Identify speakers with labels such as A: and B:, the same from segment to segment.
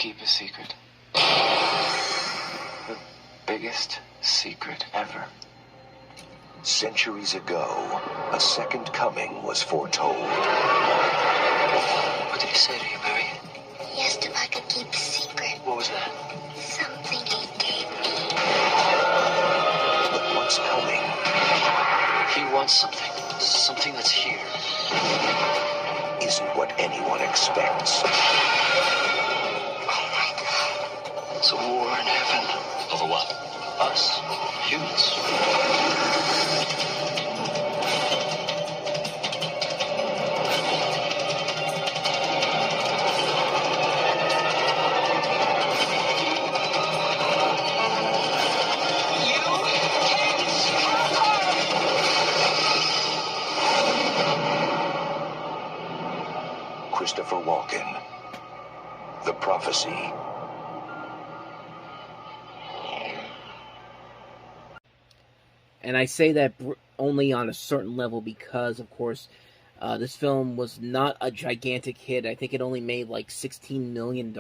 A: keep a secret. The biggest secret ever.
B: Centuries ago, a second coming was foretold.
A: What did he say to you, Mary?
C: He asked if I could keep a secret.
A: What was that?
C: Something he gave me.
B: But what's coming?
A: He wants something. Something that's here.
B: Isn't what anyone expects.
C: Oh my God.
A: It's a war in heaven.
D: Over what?
A: Us. Humans.
B: Christopher Walken. The Prophecy.
E: And I say that only on a certain level because, of course, this film was not a gigantic hit. I think it only made like $16 million,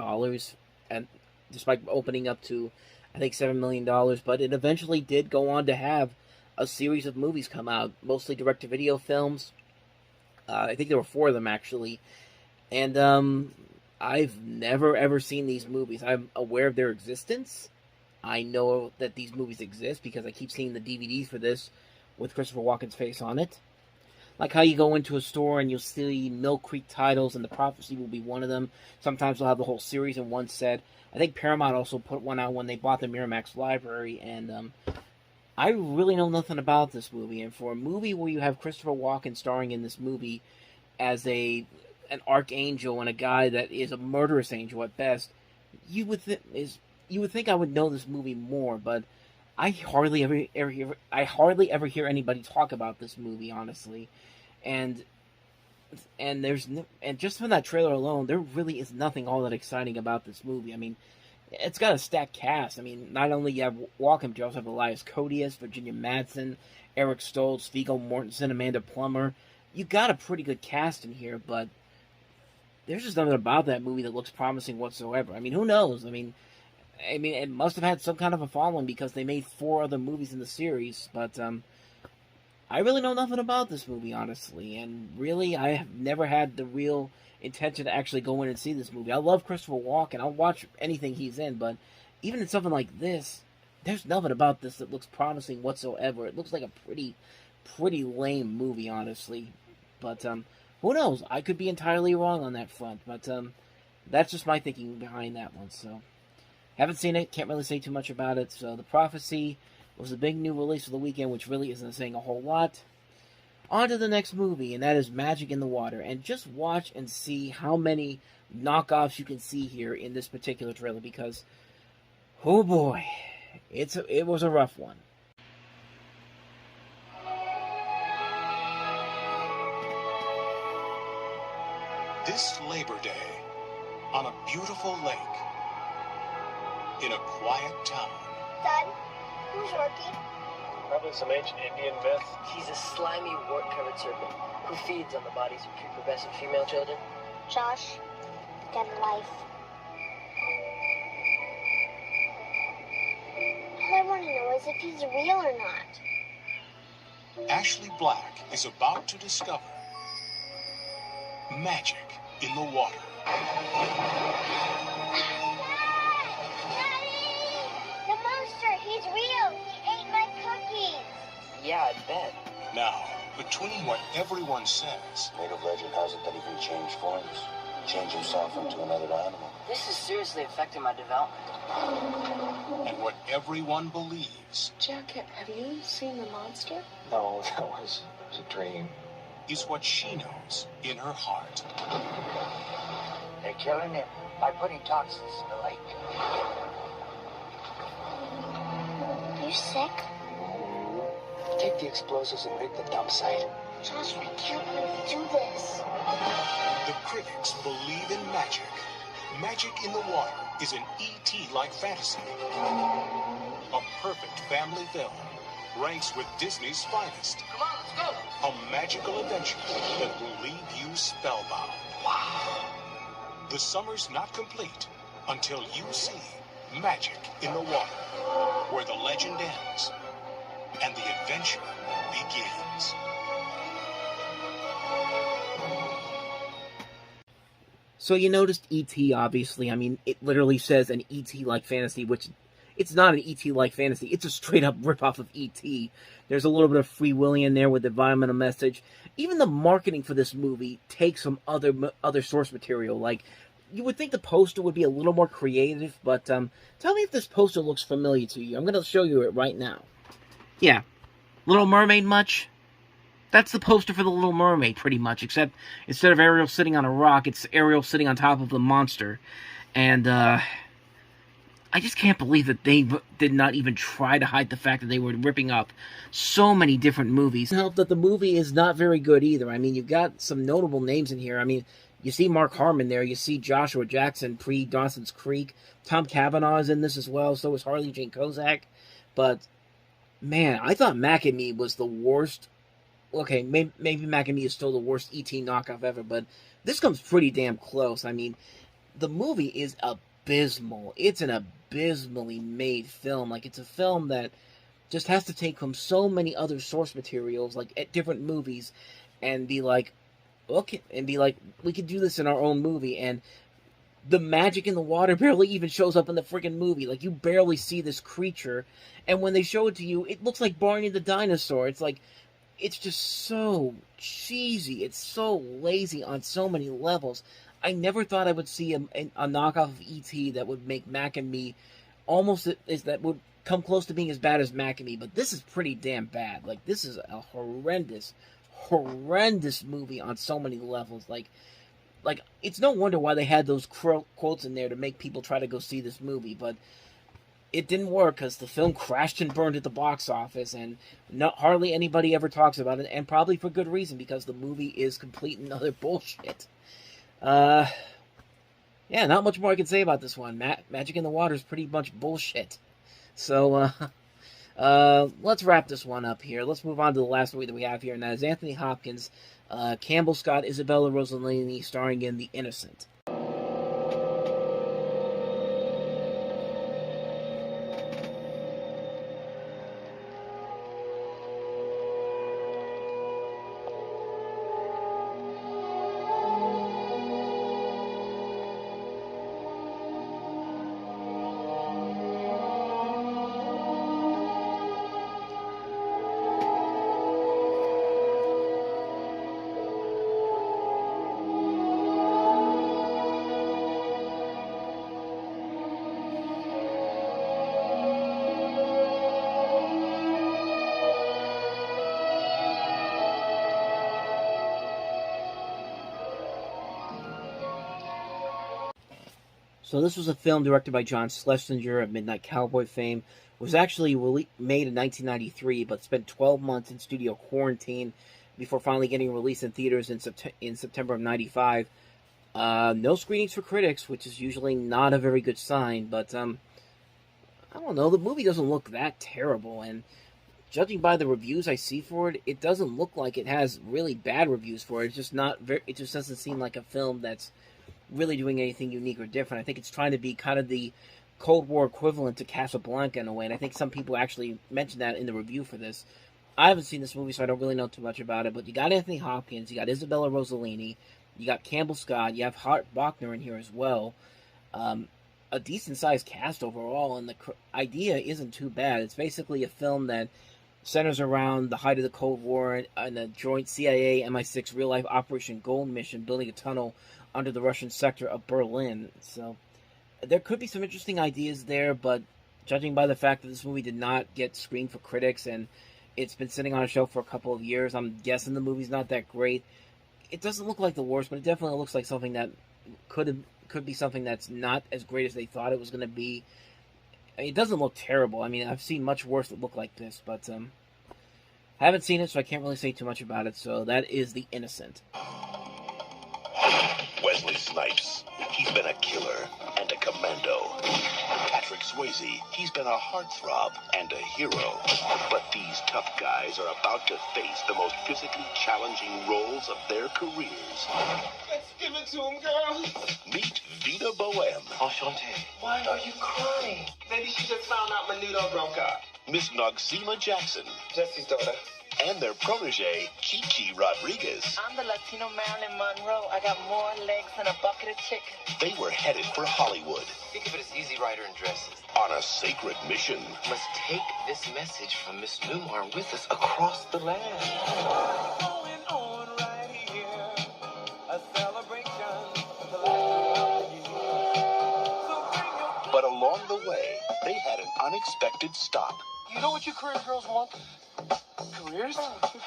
E: and despite opening up to, I think, $7 million. But it eventually did go on to have a series of movies come out, mostly direct-to-video films. I think there were 4 of them, actually. And I've never, ever seen these movies. I'm aware of their existence. I know that these movies exist because I keep seeing the DVDs for this with Christopher Walken's face on it. Like how you go into a store and you'll see Mill Creek titles, and The Prophecy will be one of them. Sometimes they'll have the whole series in one set. I think Paramount also put one out when they bought the Miramax library, and I really know nothing about this movie. And for a movie where you have Christopher Walken starring in this movie as an archangel and a guy that is a murderous angel at best, you would think I would know this movie more, but I hardly ever hear anybody talk about this movie, honestly. And just from that trailer alone, there really is nothing all that exciting about this movie. I mean, it's got a stacked cast. I mean, not only you have Walken, but you also have Elias Koteas, Virginia Madsen, Eric Stoltz, Viggo Mortensen, Amanda Plummer. You got a pretty good cast in here, but there's just nothing about that movie that looks promising whatsoever. I mean, who knows? I mean, it must have had some kind of a following because they made 4 other movies in the series, but I really know nothing about this movie, honestly, and really, I have never had the real intention to actually go in and see this movie. I love Christopher Walken. I'll watch anything he's in, but even in something like this, there's nothing about this that looks promising whatsoever. It looks like a pretty lame movie, honestly, but who knows? I could be entirely wrong on that front, but that's just my thinking behind that one, so... Haven't seen it, can't really say too much about it. So, The Prophecy was a big new release of the weekend, which really isn't saying a whole lot. On to the next movie, and that is Magic in the Water. And just watch and see how many knockoffs you can see here in this particular trailer, because, oh boy, it was a rough one.
F: This Labor Day, on a beautiful lake, in a quiet town.
C: Dad, who's Yorkie?
G: Probably some ancient Indian myth.
H: He's a slimy, wart-covered serpent who feeds on the bodies of prepubescent female children.
C: Josh, get a life. All I want to know is if he's real or not.
F: Ashley Black is about to discover magic in the water.
C: He's real. He ate my cookies.
H: Yeah, I bet.
F: Now, between what everyone says...
I: Native legend has it that he can change forms, change himself into another animal.
H: This is seriously affecting my development.
F: And what everyone believes...
J: Jack, have you seen the monster?
G: No, that was a dream.
F: ...is what she knows in her heart.
H: They're killing him by putting toxins in the lake.
C: You sick?
H: Take the explosives and rig the dump site.
C: Josh, I can't let him do this.
F: The critics believe in magic. Magic in the Water is an E.T.-like fantasy. A perfect family film. Ranks with Disney's finest.
H: Come on, let's go.
F: A magical adventure that will leave you spellbound.
H: Wow.
F: The summer's not complete until you see magic in the water, where the legend ends and the adventure begins.
E: So you noticed E.T., obviously. I mean, it literally says an E.T.-like fantasy, which it's not an E.T.-like fantasy. It's a straight-up ripoff of E.T. There's a little bit of free willing in there with the environmental message. Even the marketing for this movie takes some other source material. Like, you would think the poster would be a little more creative, but tell me if this poster looks familiar to you. I'm going to show you it right now. Yeah. Little Mermaid much? That's the poster for The Little Mermaid, pretty much, except instead of Ariel sitting on a rock, it's Ariel sitting on top of the monster. And, I just can't believe that they did not even try to hide the fact that they were ripping up so many different movies. It helped that the movie is not very good either. I mean, you've got some notable names in here. I mean, you see Mark Harmon there. You see Joshua Jackson pre-Dawson's Creek. Tom Cavanaugh is in this as well. So is Harley Jane Kozak. But, man, I thought Mac and Me was the worst. Okay, maybe Mac and Me is still the worst E.T. knockoff ever, but this comes pretty damn close. I mean, the movie is abysmal. It's an abysmally made film. Like, it's a film that just has to take from so many other source materials, like, at different movies, and be like, okay, and be like, we could do this in our own movie, and the magic in the water barely even shows up in the freaking movie. Like, you barely see this creature, and when they show it to you, it looks like Barney the dinosaur. It's like, it's just so cheesy. It's so lazy on so many levels. I never thought I would see a knockoff of E.T. that would make Mac and Me that would come close to being as bad as Mac and Me, but this is pretty damn bad. Like, this is a horrendous movie on so many levels. Like, it's no wonder why they had those quotes in there to make people try to go see this movie, but it didn't work because the film crashed and burned at the box office, and hardly anybody ever talks about it, and probably for good reason, because the movie is complete and utter bullshit. Yeah, not much more I can say about this one. Magic in the Water is pretty much bullshit. So, let's wrap this one up here. Let's move on to the last movie that we have here, and that is Anthony Hopkins, Campbell Scott, Isabella Rossellini, starring in The Innocent. So this was a film directed by John Schlesinger of Midnight Cowboy fame. It was actually made in 1993, but spent 12 months in studio quarantine before finally getting released in theaters in September of 95. No screenings for critics, which is usually not a very good sign, but I don't know, the movie doesn't look that terrible, and judging by the reviews I see for it, it doesn't look like it has really bad reviews for it. It's just it just doesn't seem like a film that's really doing anything unique or different. I think it's trying to be kind of the Cold War equivalent to Casablanca in a way, and I think some people actually mentioned that in the review for this. I haven't seen this movie, so I don't really know too much about it, but you got Anthony Hopkins, you got Isabella Rossellini, you got Campbell Scott, you have Hart Bochner in here as well. A decent-sized cast overall, and the idea isn't too bad. It's basically a film that centers around the height of the Cold War and a joint CIA-MI6 real-life Operation Gold mission building a tunnel under the Russian sector of Berlin. So there could be some interesting ideas there, but judging by the fact that this movie did not get screened for critics and it's been sitting on a shelf for a couple of years, I'm guessing the movie's not that great. It doesn't look like the worst, but it definitely looks like something that could be something that's not as great as they thought it was going to be. I mean, it doesn't look terrible. I mean, I've seen much worse that look like this, but I haven't seen it, so I can't really say too much about it. So that is The Innocent.
B: Wesley Snipes, he's been a killer and a commando. Patrick Swayze, he's been a heartthrob and a hero. But these tough guys are about to face the most physically challenging roles of their careers.
D: Let's give it to him, girl.
B: Meet Vita Bohème.
A: Enchanté.
D: Why are you crying? Maybe she just found out Menudo broke up.
B: Miss Noxzema Jackson.
D: Jesse's daughter.
B: And their protege, Chichi Rodriguez.
H: I'm the Latino Marilyn Monroe. I got more legs than a bucket of chicken.
B: They were headed for Hollywood
A: Think of it as Easy Rider in dresses.
B: on a sacred mission.
A: Must take this message from Miss Newmar with us across the land.
D: Going on right here. A celebration of the last of the year. So bring your...
B: But along the way, they had an unexpected stop.
D: You know what your career girls want? Careers?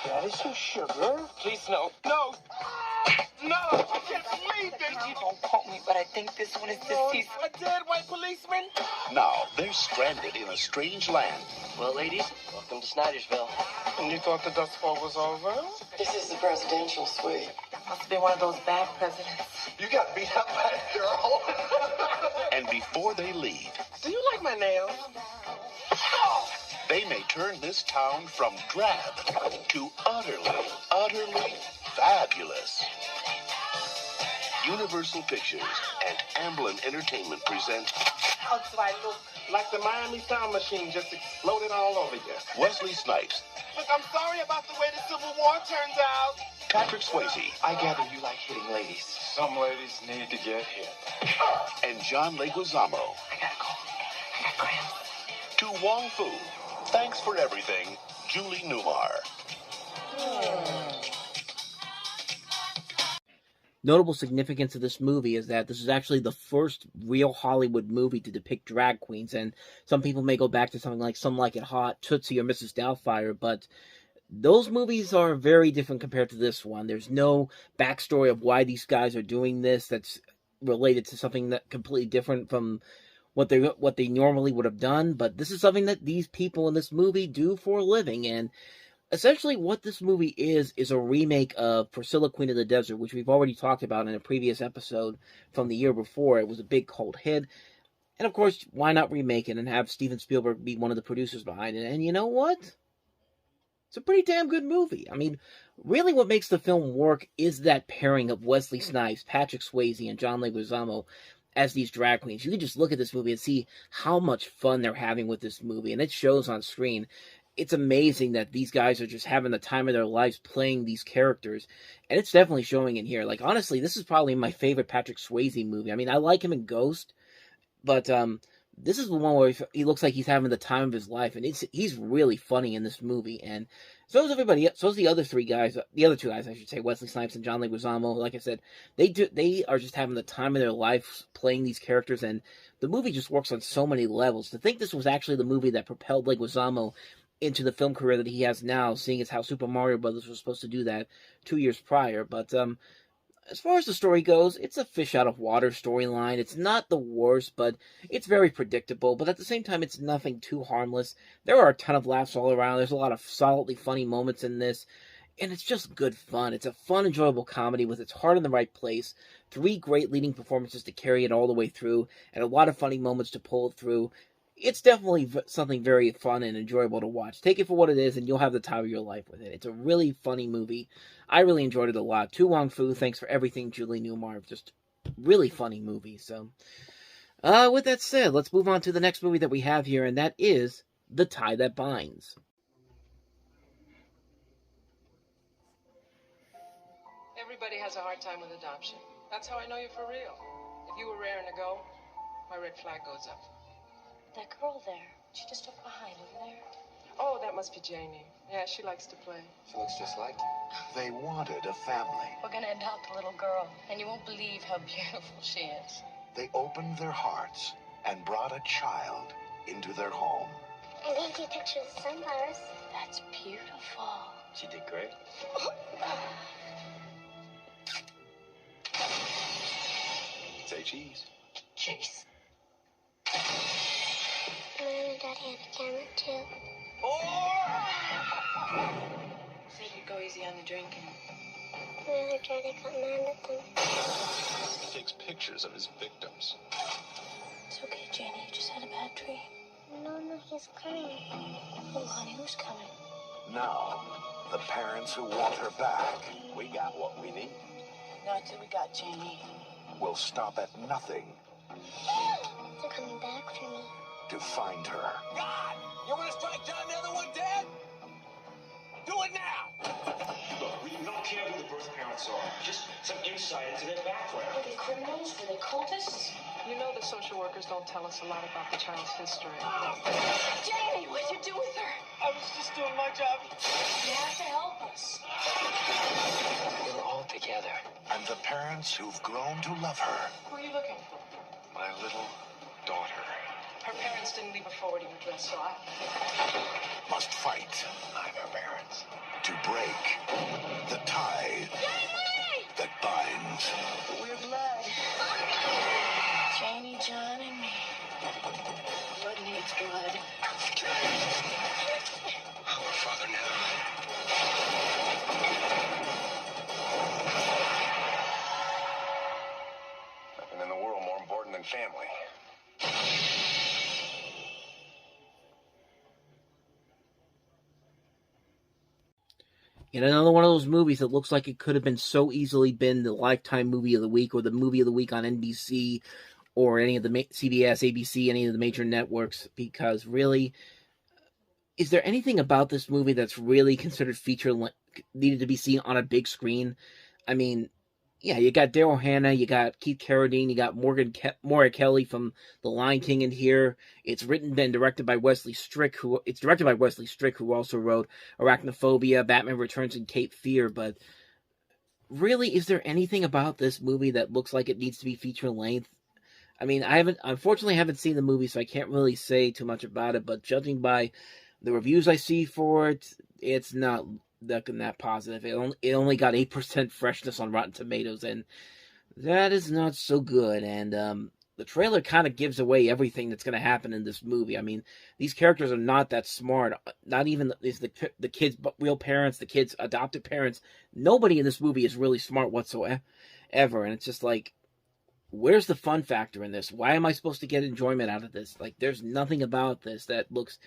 D: That is your sugar. Please, no. No! No! I can't believe this!
H: Don't quote me, but I think this one is deceased.
D: A dead white policeman?
B: Now, they're stranded in a strange land.
H: Well, ladies, welcome to Snydersville.
D: And you thought the Dust Bowl was over?
H: This is the presidential suite. Must have been one of those bad presidents.
D: You got beat up by a girl.
B: And before they leave,
D: Do you like my nails?
B: they may turn this town from drab to utterly fabulous. Universal Pictures and Amblin Entertainment present
D: How do I look? Like the Miami Sound Machine just exploded all over you.
B: Wesley Snipes,
D: Look, I'm sorry about the way the Civil War turns out.
B: Patrick Swayze,
D: I gather you like hitting ladies.
G: Some ladies need to get hit.
B: and John Leguizamo.
H: I gotta go. I got cramps.
B: To Wong Fu, thanks for everything, Julie Newmar.
E: Notable significance of this movie is that this is actually the first real Hollywood movie to depict drag queens, and some people may go back to something like Some Like It Hot, Tootsie, or Mrs. Doubtfire, but those movies are very different compared to this one. There's no backstory of why these guys are doing this that's related to something that completely different from what they normally would have done, but this is something that these people in this movie do for a living, and essentially what this movie is a remake of Priscilla, Queen of the Desert, which we've already talked about in a previous episode from the year before. It was a big cult hit, and of course, why not remake it and have Steven Spielberg be one of the producers behind it? And you know what? It's a pretty damn good movie. I mean, really what makes the film work is that pairing of Wesley Snipes, Patrick Swayze, and John Leguizamo as these drag queens. You can just look at this movie and see how much fun they're having with this movie, and it shows on screen. It's amazing that these guys are just having the time of their lives playing these characters, and it's definitely showing in here. Like, honestly, this is probably my favorite Patrick Swayze movie. I mean, I like him in Ghost, but this is the one where he looks like he's having the time of his life, and he's really funny in this movie, and so is everybody. So is the other two guys, I should say, Wesley Snipes and John Leguizamo. Like I said, they are just having the time of their life playing these characters, and the movie just works on so many levels. To think this was actually the movie that propelled Leguizamo into the film career that he has now, seeing as how Super Mario Brothers was supposed to do that 2 years prior. But as far as the story goes, it's a fish out of water storyline. It's not the worst, but it's very predictable. But at the same time, it's nothing too harmless. There are a ton of laughs all around. There's a lot of solidly funny moments in this, and it's just good fun. It's a fun, enjoyable comedy with its heart in the right place. 3 great leading performances to carry it all the way through, and a lot of funny moments to pull it through. It's definitely something very fun and enjoyable to watch. Take it for what it is, and you'll have the time of your life with it. It's a really funny movie. I really enjoyed it a lot. To Wong Fu, thanks for everything, Julie Newmar. Just really funny movie. So, with that said, let's move on to the next movie that we have here, and that is The Tie That Binds.
K: Everybody has a hard time with adoption. That's how I know you're for real. If you were raring to go, my red flag goes up.
J: That girl there, she just up behind over there.
K: Oh, that must be Janie. Yeah, she likes to play.
G: She looks just like you.
B: They wanted a family.
J: We're gonna adopt a little girl, and you won't believe how beautiful she is.
B: They opened their hearts and brought a child into their home.
C: I need you pictures of sunflowers.
J: That's beautiful.
G: She did great. Say cheese.
J: Cheese.
C: Mom and Daddy have a camera too.
H: Said you go easy on the drinking.
C: The other daddy got mad at them.
F: He takes pictures of his victims.
J: It's okay, Janie. You just had a bad dream.
C: No, he's coming.
J: Oh, honey, who's coming?
B: Now, the parents who want her back, we got what we need.
J: Not till we got Janie.
B: Will stop at nothing
C: They're coming back for me.
B: to find her.
D: God! You want to strike down the other one dead? Do it now!
I: Look, we don't care who the birth parents are. Just some insight into their background.
J: Were they criminals? Were they cultists?
K: You know the social workers don't tell us a lot about the child's history.
J: Janie, what'd you do with her?
D: I was just doing my job.
J: You have to help us.
A: They were all together.
B: And the parents who've grown to love her
K: Who are you looking for?
A: My little daughter.
K: Her parents didn't leave a forwarding address, so I...
B: must fight
A: I'm her parents.
B: to break the tie that binds.
J: We're blood. Janie, John, and me. Blood needs blood.
A: Our father now.
G: Nothing in the world more important than family.
E: Yet another one of those movies that looks like it could have been so easily been the Lifetime Movie of the Week or the Movie of the Week on NBC or any of the CBS, ABC, any of the major networks, because really, is there anything about this movie that's really considered needed to be seen on a big screen? I mean, yeah, you got Daryl Hannah, you got Keith Carradine, you got Maura Kelly from The Lion King in here. It's written and directed by Wesley Strick, who also wrote Arachnophobia, Batman Returns, and Cape Fear. But really, is there anything about this movie that looks like it needs to be feature length? I mean, unfortunately haven't seen the movie, so I can't really say too much about it. But judging by the reviews I see for it, it's not that positive. It only got 8% freshness on Rotten Tomatoes, and that is not so good. And the trailer kind of gives away everything that's going to happen in this movie. I mean, these characters are not that smart. Not even the kids' real parents, the kids' adopted parents. Nobody in this movie is really smart whatsoever. And it's just like, where's the fun factor in this? Why am I supposed to get enjoyment out of this? Like, there's nothing about this that looks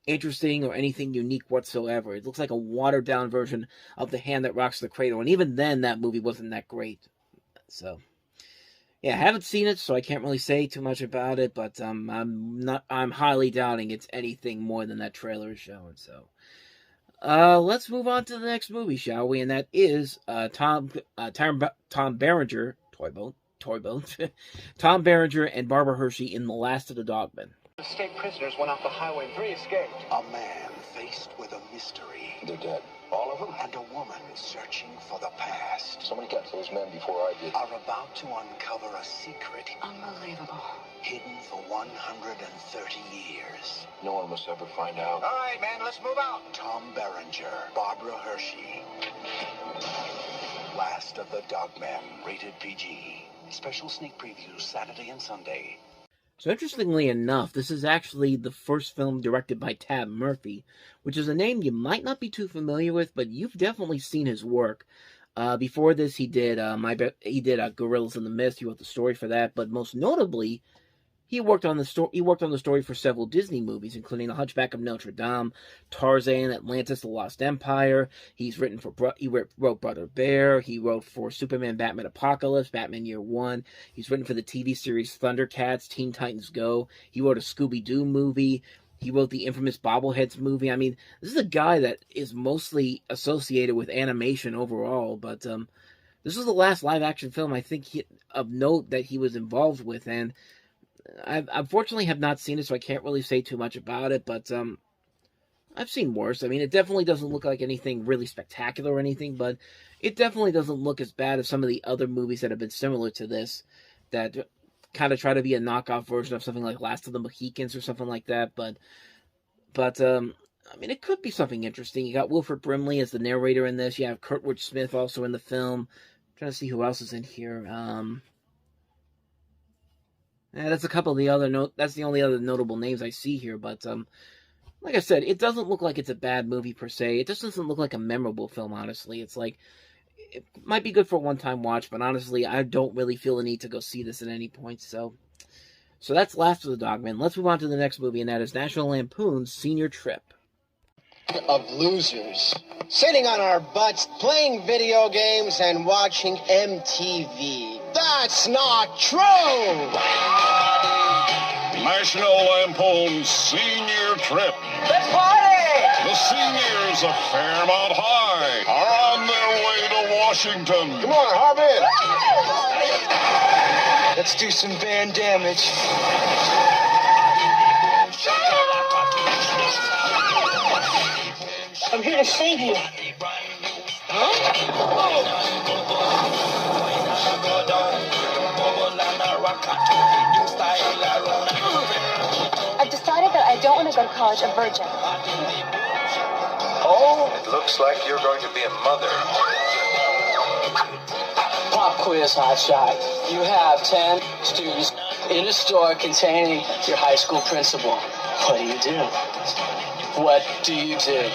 E: interesting or anything unique whatsoever. It looks like a watered down version of The Hand That Rocks the Cradle, and even then that movie wasn't that great. So yeah, I haven't seen it, so I can't really say too much about it, but I'm highly doubting it's anything more than that trailer is showing. So let's move on to the next movie, shall we? And that is Tom Berenger, Tom Berenger and Barbara Hershey in The Last of the Dogmen.
A: Escaped prisoners went off the highway. 3 escaped.
B: A man faced with a mystery.
G: They're dead. All of them?
B: And a woman searching for the past.
G: Somebody kept those men before I did.
B: Are about to uncover a secret
J: Unbelievable.
B: hidden for 130 years.
G: No one must ever find out.
A: All right, man, let's move out.
B: Tom Berenger, Barbara Hershey. Last of the Dogmen, rated PG. Special sneak previews Saturday and Sunday.
E: So interestingly enough, this is actually the first film directed by Tab Murphy, which is a name you might not be too familiar with, but you've definitely seen his work. Before this, he did Gorillas in the Mist. He wrote the story for that, but most notably, he worked on the story for several Disney movies, including The Hunchback of Notre Dame, Tarzan, Atlantis: The Lost Empire. He wrote Brother Bear. He wrote for Superman, Batman Apocalypse, Batman Year One. He's written for the TV series Thundercats, Teen Titans Go. He wrote a Scooby-Doo movie. He wrote the infamous Bobbleheads movie. I mean, this is a guy that is mostly associated with animation overall, but this was the last live-action film I think of note that he was involved with, and I unfortunately have not seen it, so I can't really say too much about it, but I've seen worse. I mean, it definitely doesn't look like anything really spectacular or anything, but it definitely doesn't look as bad as some of the other movies that have been similar to this, that kind of try to be a knockoff version of something like Last of the Mohicans or something like that, but I mean, it could be something interesting. You got Wilford Brimley as the narrator in this. You have Kurtwood Smith also in the film. I'm trying to see who else is in here. That's a couple of the other that's the only other notable names I see here, but like I said, it doesn't look like it's a bad movie per se. It just doesn't look like a memorable film, honestly. It's like it might be good for a one-time watch, but honestly, I don't really feel the need to go see this at any point. So that's Last of the Dogmen. Let's move on to the next movie, and that is National Lampoon's Senior Trip.
L: Of losers, sitting on our butts, playing video games, and watching MTV. That's not true!
B: National Lampoon's Senior Trip.
L: Let's party!
B: The seniors of Paramount High are on their way to Washington.
L: Come on, Harbin! Let's do some van damage. I'm here to save you.
J: I've decided that I don't want to go to college a virgin.
G: Oh, it looks like you're going to be a mother.
H: Pop quiz, hotshot. You have 10 students in a store containing your high school principal. What do you do? What do you do?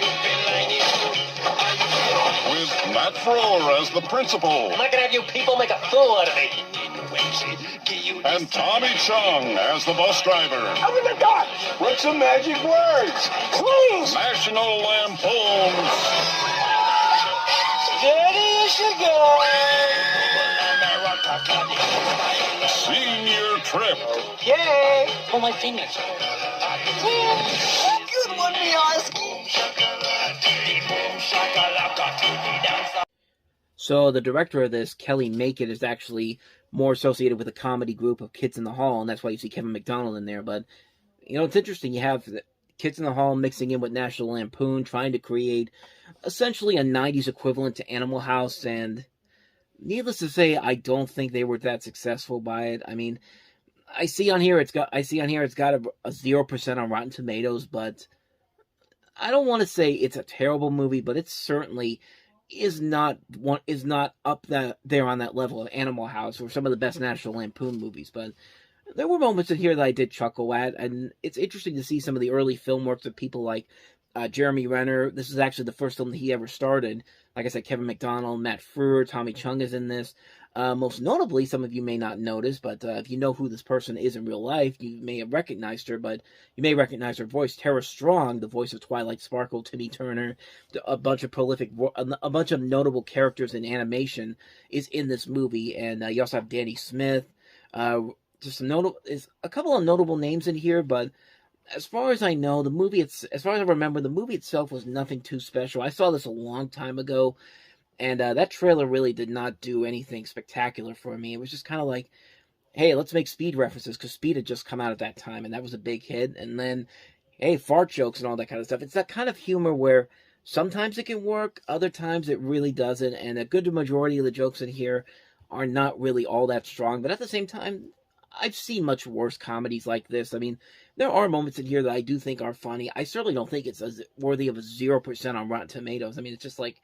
B: With Matt Frewer as the principal.
L: I'm not gonna have you people make a fool out of me.
B: And Tommy Chung as the bus driver.
L: Open the door! What's some magic words? Please!
B: National Lampoon's
L: Steady as you go!
B: Senior Trip.
L: Yay!
H: Pull my fingers.
L: Good one, Miarski!
E: So the director of this, Kelly Macon, is actually more associated with a comedy group of Kids in the Hall, and that's why you see Kevin McDonald in there. But, you know, it's interesting. You have Kids in the Hall mixing in with National Lampoon, trying to create essentially a 90s equivalent to Animal House, and needless to say, I don't think they were that successful by it. I mean, I see on here it's got a 0% on Rotten Tomatoes, but I don't want to say it's a terrible movie, but it certainly is not up there on that level of Animal House or some of the best National Lampoon movies. But there were moments in here that I did chuckle at, and it's interesting to see some of the early film works of people like Jeremy Renner. This is actually the first film that he ever started. Like I said, Kevin McDonald, Matt Frewer, Tommy Chung is in this. Most notably, some of you may not notice, but if you know who this person is in real life, you may have recognized her, but you may recognize her voice. Tara Strong, the voice of Twilight Sparkle, Timmy Turner, a bunch of notable characters in animation is in this movie, and you also have Danny Smith. Just a couple of notable names in here, but as far as I know, as far as I remember, the movie itself was nothing too special. I saw this a long time ago, and that trailer really did not do anything spectacular for me. It was just kind of like, hey, let's make Speed references, because Speed had just come out at that time, and that was a big hit. And then, hey, fart jokes and all that kind of stuff. It's that kind of humor where sometimes it can work, other times it really doesn't, and a good majority of the jokes in here are not really all that strong. But at the same time, I've seen much worse comedies like this. I mean, there are moments in here that I do think are funny. I certainly don't think it's worthy of a 0% on Rotten Tomatoes. I mean, it's just like,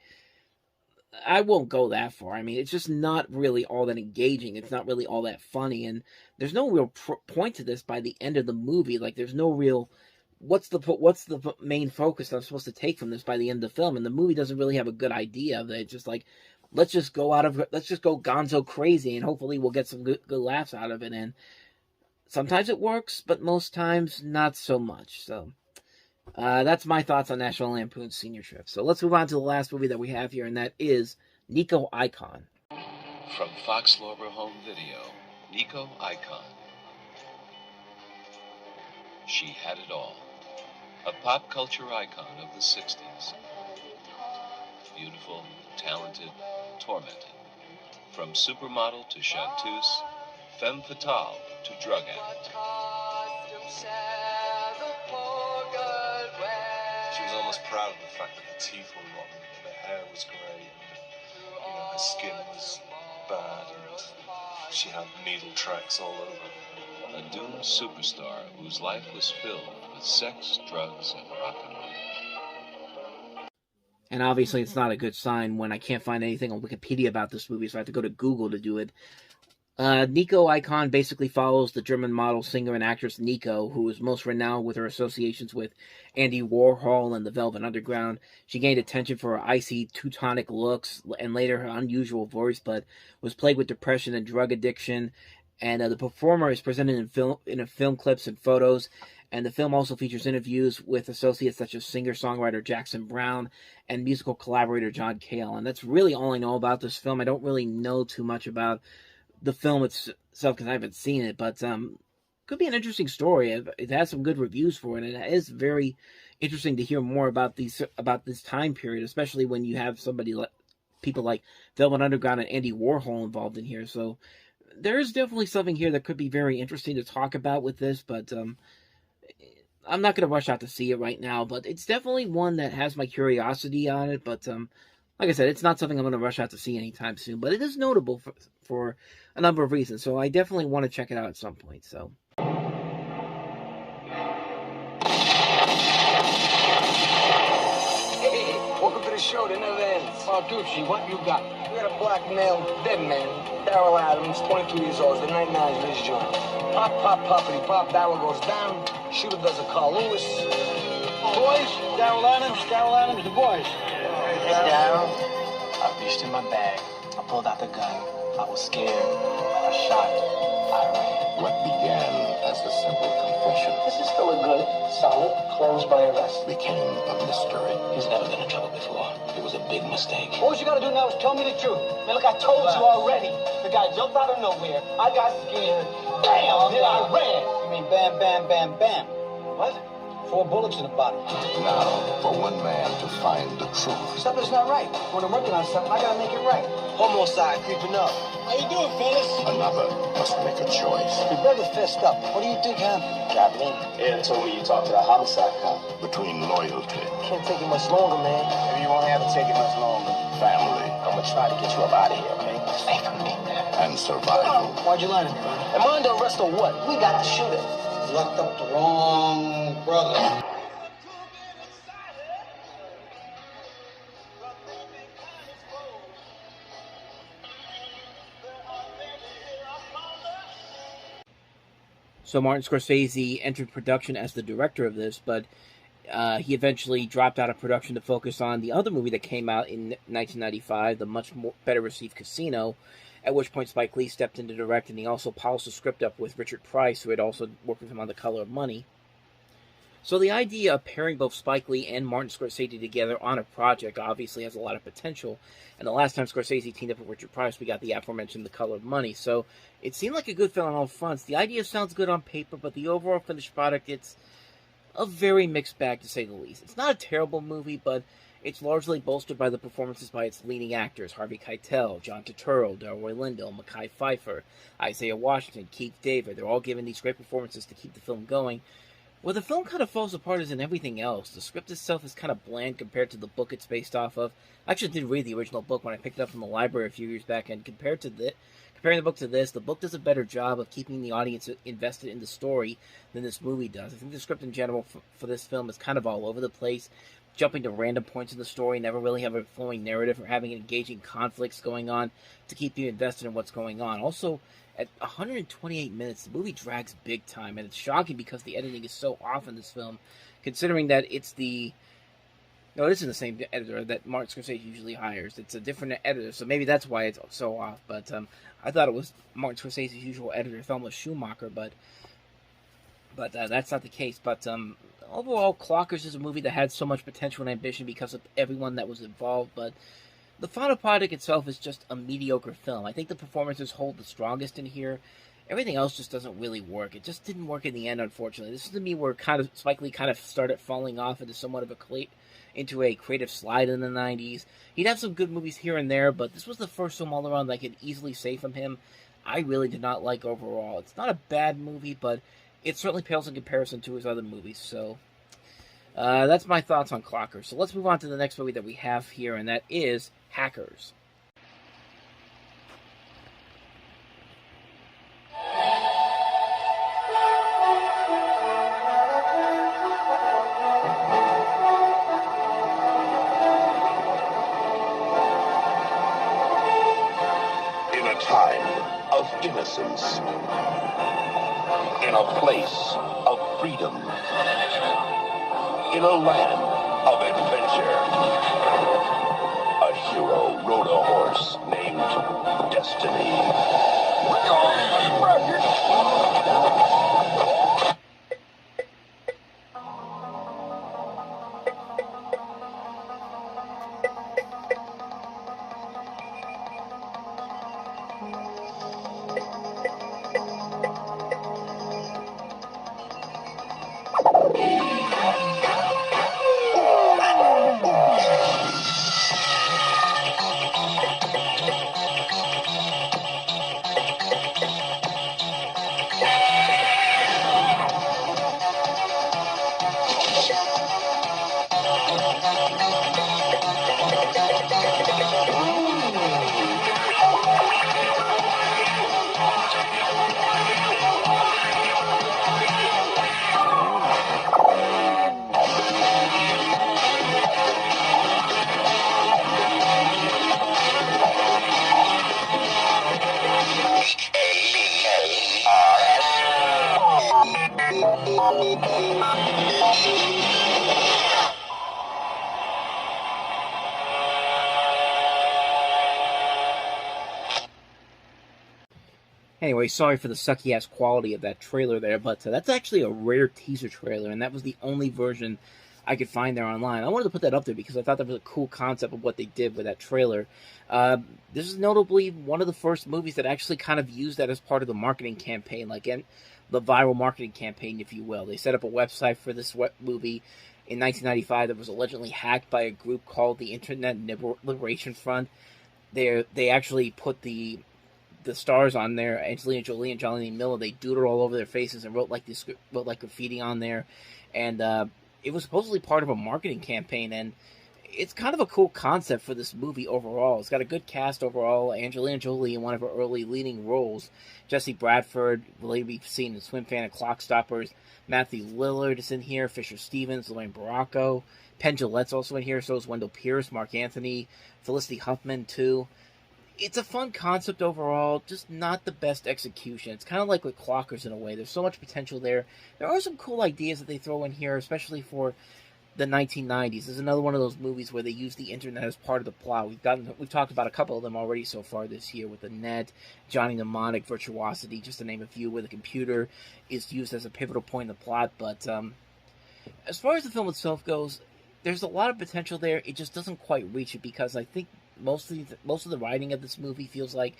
E: I won't go that far. I mean, it's just not really all that engaging. It's not really all that funny, and there's no real point to this by the end of the movie. Like, there's no real, what's the main focus I'm supposed to take from this by the end of the film? And the movie doesn't really have a good idea of it. It's just like, let's just go gonzo crazy, and hopefully we'll get some good laughs out of it. And sometimes it works, but most times not so much. So that's my thoughts on National Lampoon's Senior Trip. So let's move on to the last movie that we have here, and that is Nico Icon.
M: From Fox Lorber Home Video, Nico Icon. She had it all. A pop culture icon of the 60s. Beautiful, talented, tormented. From supermodel to chanteuse, femme fatale to drug addict.
G: She was almost proud of the fact that her teeth were rotten, and her hair was grey, and her skin was bad, and she had needle tracks all over her.
M: A doomed superstar whose life was filled with sex, drugs, and rock and roll.
E: And obviously it's not a good sign when I can't find anything on Wikipedia about this movie, so I have to go to Google to do it. Nico Icon basically follows the German model, singer, and actress Nico, who is most renowned with her associations with Andy Warhol and the Velvet Underground. She gained attention for her icy Teutonic looks and later her unusual voice, but was plagued with depression and drug addiction. And the performer is presented in film clips and photos. And the film also features interviews with associates such as singer-songwriter Jackson Browne and musical collaborator John Cale. And that's really all I know about this film. I don't really know too much about the film itself because I haven't seen it, but could be an interesting story. It has some good reviews for it, and it is very interesting to hear more about this time period, especially when you have people like Velvet Underground and Andy Warhol involved in here. So there is definitely something here that could be very interesting to talk about with this, but I'm not going to rush out to see it right now. But it's definitely one that has my curiosity on it, but like I said, it's not something I'm going to rush out to see anytime soon, but it is notable for a number of reasons, so I definitely want to check it out at some point, so.
N: Hey, welcome to the show, that never ends. Martucci, what you got? We got a black male dead man, Daryl Adams, 22 years old, the night manager of this joint. Pop, pop, poppity pop, Daryl goes down, shooter does a Carl Lewis. Boys, Daryl Adams, the boys.
O: Hey, Daryl. I reached in my bag. I pulled out the gun. I was scared. I shot. I ran.
B: What began as a simple confession
O: This is still a good, solid, closed by arrest.
B: became a mystery.
O: He's never been in trouble before. It was a big mistake.
N: All you gotta do now is tell me the truth. Man, look, I told you already. The guy jumped out of nowhere. I got scared. Bam! Then I ran. You mean bam, bam, bam, bam? What? 4 bullets in the bottom.
B: Now, for one man to find the truth.
N: Something's not right. When I'm working on something, I gotta make it right. Homicide creeping up. How you doing, fellas?
B: Another must make a choice.
N: Your brother fessed up. What do you think happened?
O: Got me. Ed told me you talked to the homicide cop.
B: Between loyalty,
N: Can't take it much longer, man.
O: Maybe you won't have to take it much longer.
B: family,
O: I'm gonna try to get you up out of here, okay? Stay from me, man.
B: and survival.
N: Why'd you lie to me, man?
O: Am I under arrest or what? We got to shoot it.
N: Locked up the wrong brother.
E: So Martin Scorsese entered production as the director of this, but he eventually dropped out of production to focus on the other movie that came out in 1995, the much better received Casino, at which point Spike Lee stepped in to direct, and he also polished the script up with Richard Price, who had also worked with him on The Color of Money. So the idea of pairing both Spike Lee and Martin Scorsese together on a project obviously has a lot of potential, and the last time Scorsese teamed up with Richard Price, we got the aforementioned The Color of Money, so it seemed like a good film on all fronts. The idea sounds good on paper, but the overall finished product, it's a very mixed bag to say the least. It's not a terrible movie, but it's largely bolstered by the performances by its leading actors, Harvey Keitel, John Turturro, Delroy Lindo, Mekhi Phifer, Isaiah Washington, Keith David. They're all giving these great performances to keep the film going. Where the film kind of falls apart is in everything else. The script itself is kind of bland compared to the book it's based off of. I actually did read the original book when I picked it up from the library a few years back, and comparing the book to this, the book does a better job of keeping the audience invested in the story than this movie does. I think the script in general for this film is kind of all over the place, jumping to random points in the story, never really have a flowing narrative or having engaging conflicts going on to keep you invested in what's going on. Also, at 128 minutes, the movie drags big time, and it's shocking because the editing is so off in this film, considering that it isn't the same editor that Martin Scorsese usually hires. It's a different editor, so maybe that's why it's so off. But I thought it was Martin Scorsese's usual editor, Thelma Schumacher, but that's not the case. But overall, Clockers is a movie that had so much potential and ambition because of everyone that was involved, but the final product itself is just a mediocre film. I think the performances hold the strongest in here. Everything else just doesn't really work. It just didn't work in the end, unfortunately. This is to me where Spike Lee kind of started falling off into somewhat of a creative slide in the 90s. He'd have some good movies here and there, but this was the first film all around that I could easily say from him I really did not like overall. It's not a bad movie, but it certainly pales in comparison to his other movies, so that's my thoughts on Clockers. So let's move on to the next movie that we have here, and that is Hackers.
B: In a time of innocence. In a place of freedom. In a land of adventure. A hero rode a horse named Destiny.
E: Anyway, sorry for the sucky-ass quality of that trailer there, but that's actually a rare teaser trailer, and that was the only version I could find there online. I wanted to put that up there because I thought that was a cool concept of what they did with that trailer. This is notably one of the first movies that actually kind of used that as part of the marketing campaign, like the viral marketing campaign, if you will. They set up a website for this movie in 1995 that was allegedly hacked by a group called the Internet Liberation Front. They actually put the stars on there, Angelina Jolie and Johnny Miller. They doodled all over their faces and wrote like graffiti on there, and it was supposedly part of a marketing campaign, and it's kind of a cool concept for this movie overall. It's got a good cast overall. Angelina Jolie in one of her early leading roles. Jesse Bradford will later be seen in Swim Fan and Clock Stoppers. Matthew Lillard is in here. Fisher Stevens, Lorraine Baracco. Penn Jillette's also in here. So is Wendell Pierce, Mark Anthony, Felicity Huffman too. It's a fun concept overall, just not the best execution. It's kind of like with Clockers in a way. There's so much potential there. There are some cool ideas that they throw in here, especially for the 1990s. This is another one of those movies where they use the internet as part of the plot. We've talked about a couple of them already so far this year with the net, Johnny Mnemonic, Virtuosity, just to name a few, where the computer is used as a pivotal point in the plot. But as far as the film itself goes, there's a lot of potential there. It just doesn't quite reach it because I think most of the writing of this movie feels like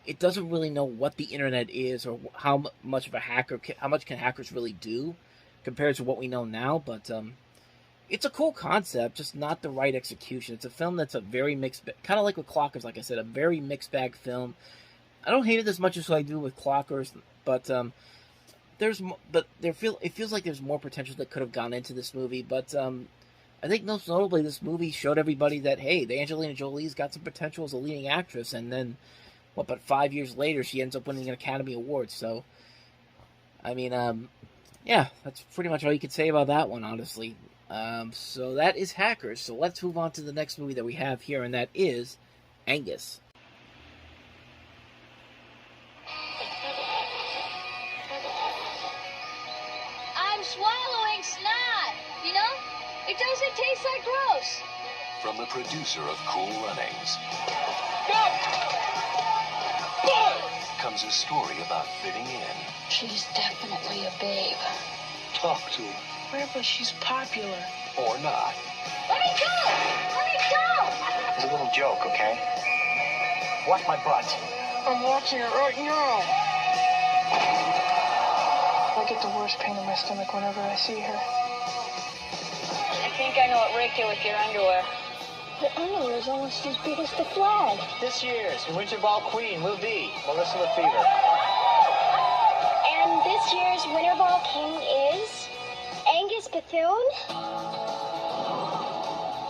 E: it doesn't really know what the internet is or how much can hackers really do compared to what we know now. But it's a cool concept, just not the right execution. It's a film that's a very mixed, kind of like with Clockers, like I said, a very mixed bag film. I don't hate it as much as I do with Clockers, but it feels like there's more potential that could have gone into this movie. But I think most notably, this movie showed everybody that, hey, the Angelina Jolie's got some potential as a leading actress, and then, but 5 years later, she ends up winning an Academy Award, so, I mean, yeah, that's pretty much all you could say about that one, honestly. So that is Hackers, so let's move on to the next movie that we have here, and that is Angus.
C: I'm swallowing snot, you know? It doesn't taste like gross.
B: From the producer of Cool Runnings comes a story about fitting in.
J: She's definitely a babe.
N: Talk to her.
J: Wherever she's popular.
B: Or not.
C: Let me go! Let me go!
O: It's a little joke, okay? Watch my butt.
N: I'm watching it right now.
J: I get the worst pain in my stomach whenever I see her.
C: I think I know what Rick did with your underwear. The underwear is almost as big as the flag.
O: This year's Winter Ball Queen will be Melissa LeFevre.
C: And this year's Winter Ball King is Angus Bethune.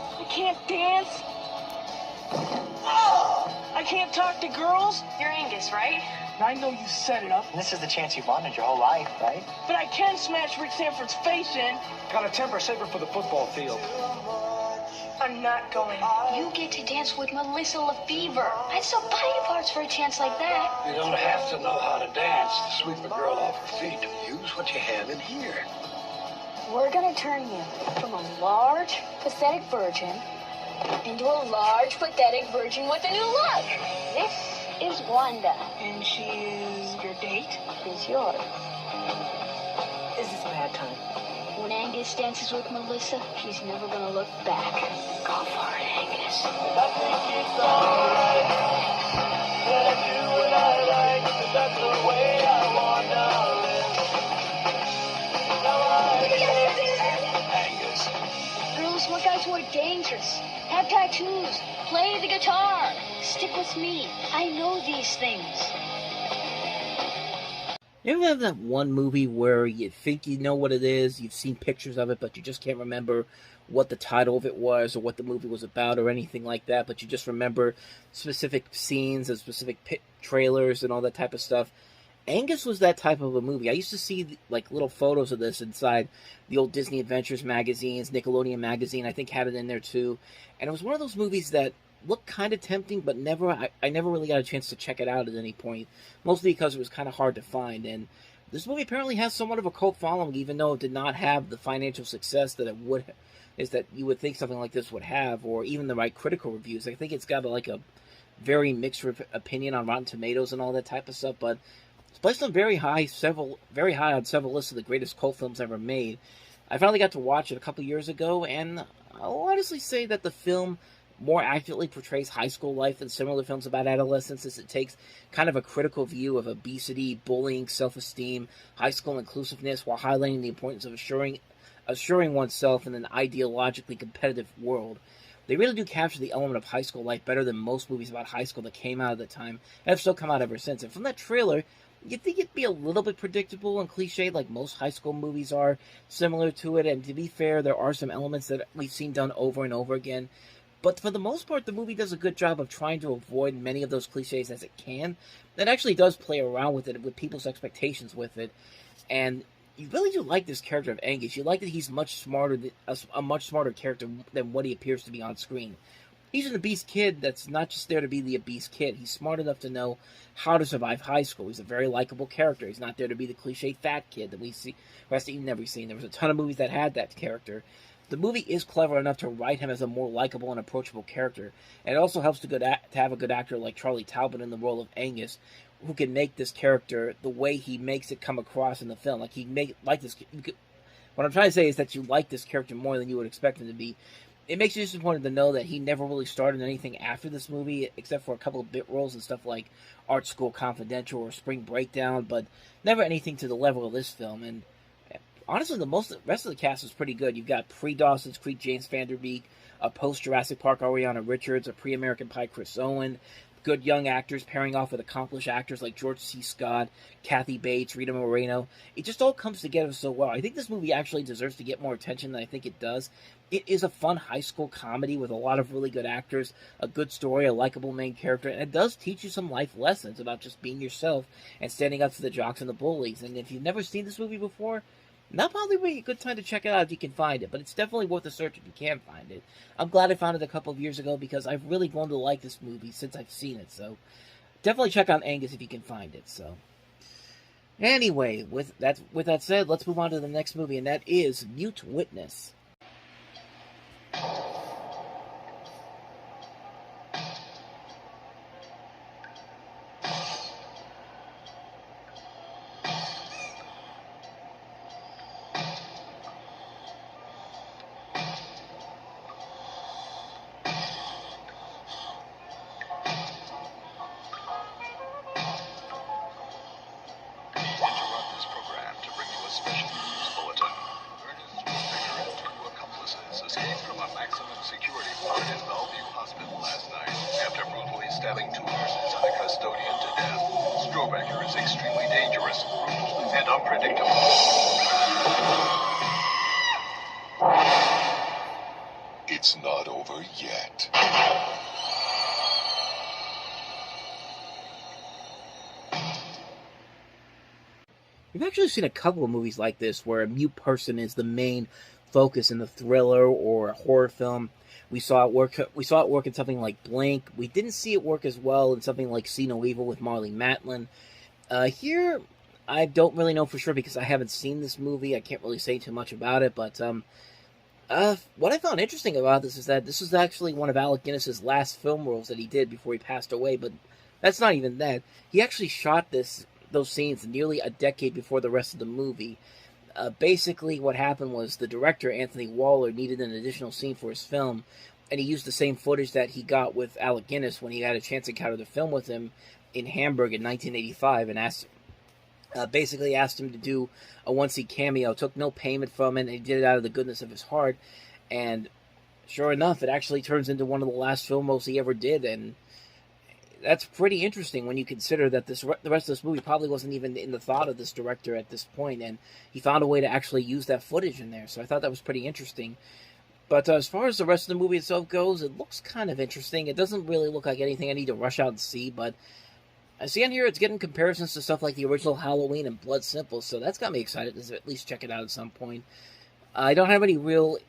N: I can't dance. I can't talk to girls.
J: You're Angus, right?
N: I know you set it up,
O: And this is the chance you've wanted your whole life, right?
N: but I can smash Rick Sanford's face in.
O: Got a temper saver for the football field.
J: I'm not going.
C: You get to dance with Melissa Lefevre. I'd sell body parts for a chance like that.
N: You don't have to know how to dance to sweep a girl off her feet. Use what you have in here.
C: We're gonna turn you from a large, pathetic virgin into a large, pathetic virgin with a new look. This is Wanda.
J: And she is your date?
C: Is yours.
J: Is this a bad time?
C: When Angus dances with Melissa, she's never gonna look back. Go for it, Angus.
D: I think it's alright that I do what I like, but that's the way I wanna live.
B: Angus.
C: Girls want guys who are dangerous, have tattoos, play the guitar. Stick with me. I know these things.
E: You ever have that one movie where you think you know what it is, you've seen pictures of it, but you just can't remember what the title of it was or what the movie was about or anything like that, but you just remember specific scenes and specific trailers and all that type of stuff? Angus was that type of a movie. I used to see like little photos of this inside the old Disney Adventures magazines, Nickelodeon magazine, I think had it in there too. And it was one of those movies that looked kind of tempting, but I never really got a chance to check it out at any point, mostly because it was kind of hard to find. And this movie apparently has somewhat of a cult following, even though it did not have the financial success that you would think something like this would have, or even the right critical reviews. I think it's got like a very mixed opinion on Rotten Tomatoes and all that type of stuff, but it's placed on very high on several lists of the greatest cult films ever made. I finally got to watch it a couple years ago, and I'll honestly say that the film more accurately portrays high school life than similar films about adolescence, as it takes kind of a critical view of obesity, bullying, self-esteem, high school inclusiveness, while highlighting the importance of assuring oneself in an ideologically competitive world. They really do capture the element of high school life better than most movies about high school that came out at the time, and have still come out ever since. And from that trailer, you'd think it'd be a little bit predictable and cliche, like most high school movies are, similar to it, and to be fair, there are some elements that we've seen done over and over again. But for the most part, the movie does a good job of trying to avoid many of those cliches as it can. It actually does play around with it, with people's expectations with it. And you really do like this character of Angus. You like that he's much smarter, a much smarter character than what he appears to be on screen. He's an obese kid that's not just there to be the obese kid. He's smart enough to know how to survive high school. He's a very likable character. He's not there to be the cliche fat kid that we see, who has to eat everything. There was a ton of movies that had that character. The movie is clever enough to write him as a more likable and approachable character, and it also helps to have a good actor like Charlie Talbot in the role of Angus, who can make this character the way he makes it come across in the film. What I'm trying to say is that you like this character more than you would expect him to be. It makes you disappointed to know that he never really started anything after this movie, except for a couple of bit roles and stuff like Art School Confidential or Spring Breakdown, but never anything to the level of this film. And honestly, the rest of the cast is pretty good. You've got pre-Dawson's Creek James Van Der Beek, a post-Jurassic Park Ariana Richards, a pre-American Pie Chris Owen, good young actors pairing off with accomplished actors like George C. Scott, Kathy Bates, Rita Moreno. It just all comes together so well. I think this movie actually deserves to get more attention than I think it does. It is a fun high school comedy with a lot of really good actors, a good story, a likable main character, and it does teach you some life lessons about just being yourself and standing up to the jocks and the bullies. And if you've never seen this movie before, not probably be a good time to check it out if you can find it, but it's definitely worth a search if you can find it. I'm glad I found it a couple of years ago because I've really grown to like this movie since I've seen it, so definitely check out Angus if you can find it. So anyway, with that said, let's move on to the next movie, and that is Mute Witness.
B: It's not over yet.
E: We've actually seen a couple of movies like this where a mute person is the main focus in the thriller or a horror film. We saw it work. We saw it work in something like Blink. We didn't see it work as well in something like See No Evil with Marlee Matlin. Here, I don't really know for sure because I haven't seen this movie. I can't really say too much about it. But what I found interesting about this is that this is actually one of Alec Guinness's last film roles that he did before he passed away. But that's not even that. He actually shot those scenes nearly a decade before the rest of the movie. Basically, what happened was the director, Anthony Waller, needed an additional scene for his film, and he used the same footage that he got with Alec Guinness when he had a chance to encounter the film with him in Hamburg in 1985, and basically asked him to do a one-scene cameo, took no payment from it, and he did it out of the goodness of his heart, and sure enough, it actually turns into one of the last film roles he ever did, and that's pretty interesting when you consider that the rest of this movie probably wasn't even in the thought of this director at this point, and he found a way to actually use that footage in there, so I thought that was pretty interesting. But as far as the rest of the movie itself goes, it looks kind of interesting. It doesn't really look like anything I need to rush out and see, but I see on here it's getting comparisons to stuff like the original Halloween and Blood Simple, so that's got me excited to at least check it out at some point. I don't have any real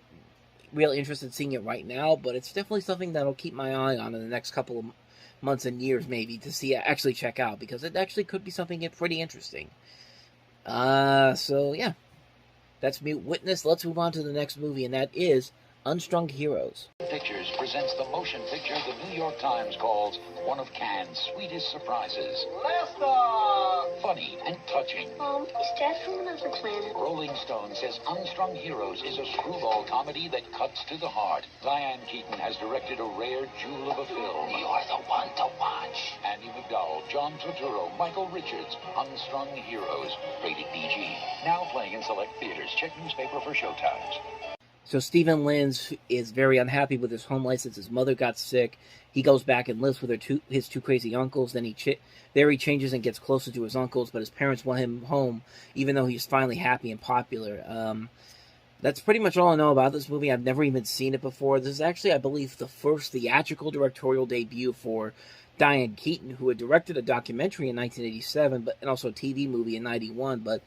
E: interest in seeing it right now, but it's definitely something that'll keep my eye on in the next couple of months and years, maybe, to see actually check out, because it actually could be something pretty interesting. So yeah, that's Mute Witness. Let's move on to the next movie, and that is Unstrung Heroes.
P: Pictures presents the motion picture the New York Times calls one of Cannes' sweetest surprises. Lasso! Funny and touching.
C: Mom, is Dad from another planet?
P: Rolling Stone says Unstrung Heroes is a screwball comedy that cuts to the heart. Diane Keaton has directed a rare jewel of a film.
A: You're the one to watch.
P: Andy McDowell, John Turturro, Michael Richards, Unstrung Heroes, rated PG. Now playing in select theaters. Check newspaper for showtimes.
E: So Stephen Lins is very unhappy with his home life since his mother got sick. He goes back and lives with his two crazy uncles. Then he changes and gets closer to his uncles, but his parents want him home, even though he's finally happy and popular. That's pretty much all I know about this movie. I've never even seen it before. This is actually, I believe, the first theatrical directorial debut for Diane Keaton, who had directed a documentary in 1987, and also a TV movie in 91, but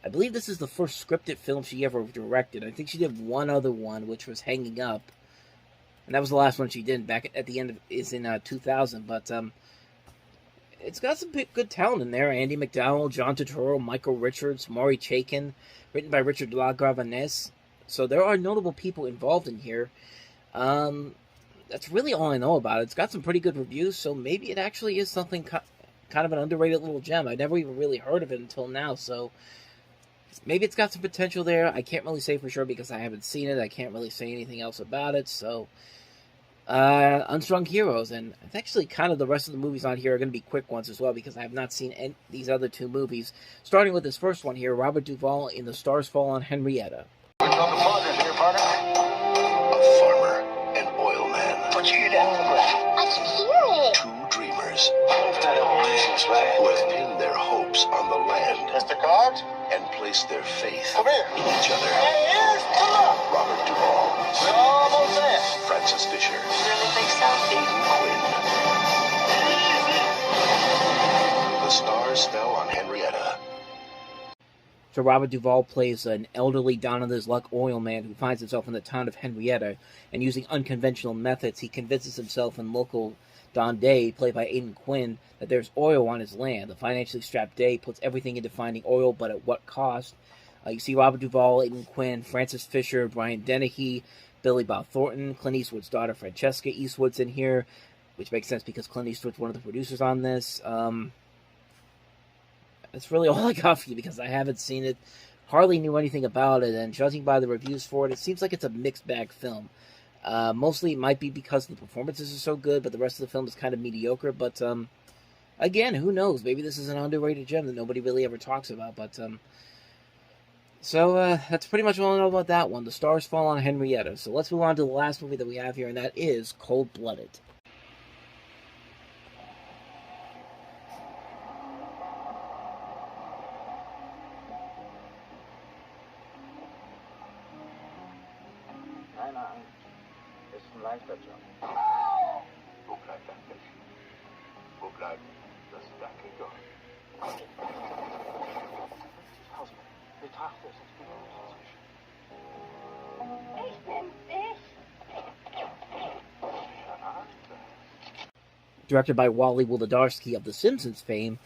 E: I believe this is the first scripted film she ever directed. I think she did one other one, which was Hanging Up. And that was the last one she did back at the end of is in 2000. But it's got some good talent in there. Andy McDowell, John Turturro, Michael Richards, Maury Chaykin, written by Richard Lagravanese. So there are notable people involved in here. That's really all I know about it. It's got some pretty good reviews, so maybe it actually is something kind of an underrated little gem. I never even really heard of it until now, so maybe it's got some potential there. I can't really say for sure because I haven't seen it. I can't really say anything else about it. So, Unstrung Heroes. And it's actually kind of the rest of the movies on here are going to be quick ones as well because I have not seen these other two movies. Starting with this first one here, Robert Duvall in The Stars Fall on Henrietta.
B: A farmer, an oil man. Put your ear down on the ground.
C: I can hear it.
B: Two dreamers who have pinned their hopes on the land. Mr. Card? And placed their faith in each other.
N: Hey, here's to luck.
B: Robert Duvall.
N: We're almost there.
B: Francis Fisher.
J: You really think so?
B: Aidan Quinn. The stars fell on Henrietta.
E: So Robert Duvall plays an elderly down-on-his-luck oil man who finds himself in the town of Henrietta, and using unconventional methods, he convinces himself and local Don Day, played by Aidan Quinn, that there's oil on his land. The financially strapped Day puts everything into finding oil, but at what cost? You see Robert Duvall, Aidan Quinn, Francis Fisher, Brian Dennehy, Billy Bob Thornton, Clint Eastwood's daughter Francesca Eastwood's in here, which makes sense because Clint Eastwood's one of the producers on this. That's really all I got for you because I haven't seen it, hardly knew anything about it, and judging by the reviews for it seems like it's a mixed bag film. Mostly it might be because the performances are so good, but the rest of the film is kind of mediocre. But again, who knows? Maybe this is an underrated gem that nobody really ever talks about. But so that's pretty much all I know about that one. The Stars Fall on Henrietta. So let's move on to the last movie that we have here, and that is Cold Blooded.
B: Wo bleibt dein Fisch? Wo bleibt das Dackelgott?
O: Betrachte es als Belohnung.
E: Directed by Wally Wolodarski of The Simpsons fame,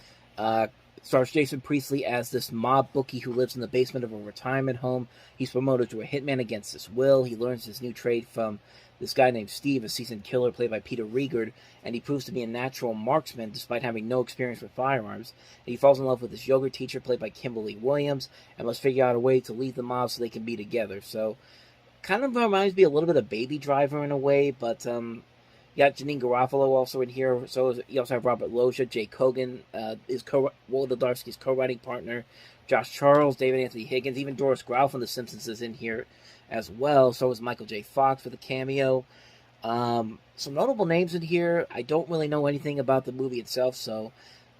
E: stars Jason Priestley as this mob bookie who lives in the basement of a retirement home. He's promoted to a hitman against his will. He learns his new trade from this guy named Steve, a seasoned killer played by Peter Riegert, and he proves to be a natural marksman despite having no experience with firearms. And he falls in love with his yoga teacher played by Kimberly Williams and must figure out a way to lead the mob so they can be together. So, kind of reminds me a little bit of Baby Driver in a way, but you got Janine Garofalo also in here. So you also have Robert Loggia, Jay Kogan, is Wolodarski's co-writing partner, Josh Charles, David Anthony Higgins, even Doris Grau from The Simpsons is in here as well. So is Michael J. Fox for the cameo. Some notable names in here. I don't really know anything about the movie itself, so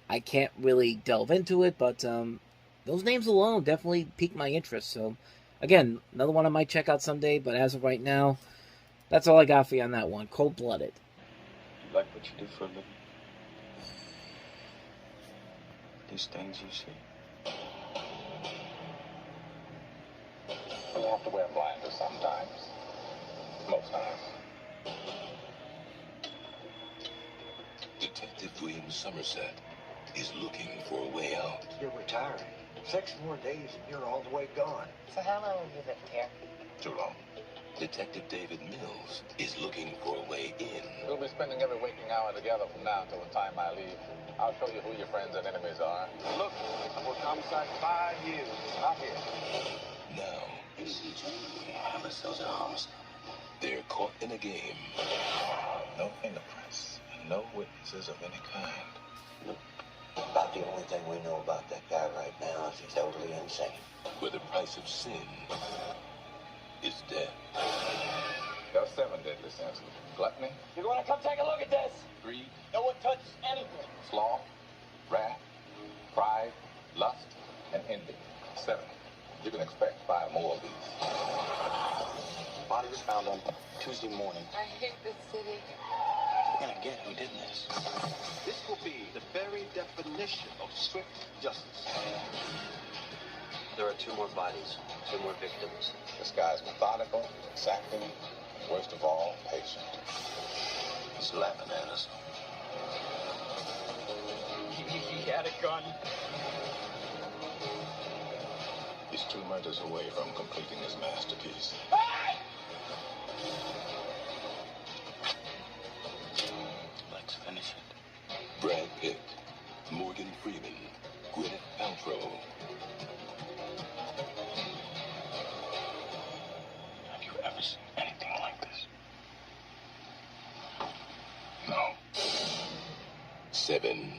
E: I can't really delve into it. But those names alone definitely piqued my interest. So again, another one I might check out someday. But as of right now, that's all I got for you on that one. Cold-blooded.
I: You like what you do for a living? These things you see.
P: You have to wear blinders sometimes. Most times.
B: Detective William Somerset is looking for a way out.
Q: You're retiring. 6 more days and you're all the way gone.
J: So how long have you lived here?
B: Too long. Detective David Mills is looking for a way in.
P: We'll be spending every waking hour together from now until the time I leave. I'll show you who your friends and enemies are.
Q: Look, I worked homicide 5 years. Not here.
B: Now,
I: Hammer sells a homicide.
B: they're caught in a game.
I: No fingerprints and no witnesses of any kind.
Q: About the only thing we know about that guy right now is he's totally insane.
B: Where the price of sin is death.
P: There are 7 deadly sins. Gluttony,
H: You're going to come take a look at this.
P: greed,
H: No one touches anything.
P: sloth, wrath, pride, lust, and envy. 7. You can expect 5 more of these.
Q: Body was found on Tuesday morning.
J: I hate this city.
Q: We're gonna get who did this. This will be the very definition of swift justice. There are 2 more bodies, 2 more victims.
P: This guy's methodical, exacting, and worst of all, patient.
I: He's laughing at us.
H: He had a gun.
P: He's 2 murders away from completing his masterpiece.
I: Let's finish it.
B: Brad Pitt, Morgan Freeman, Gwyneth Paltrow.
I: Have you ever seen anything like this?
P: No.
B: 7.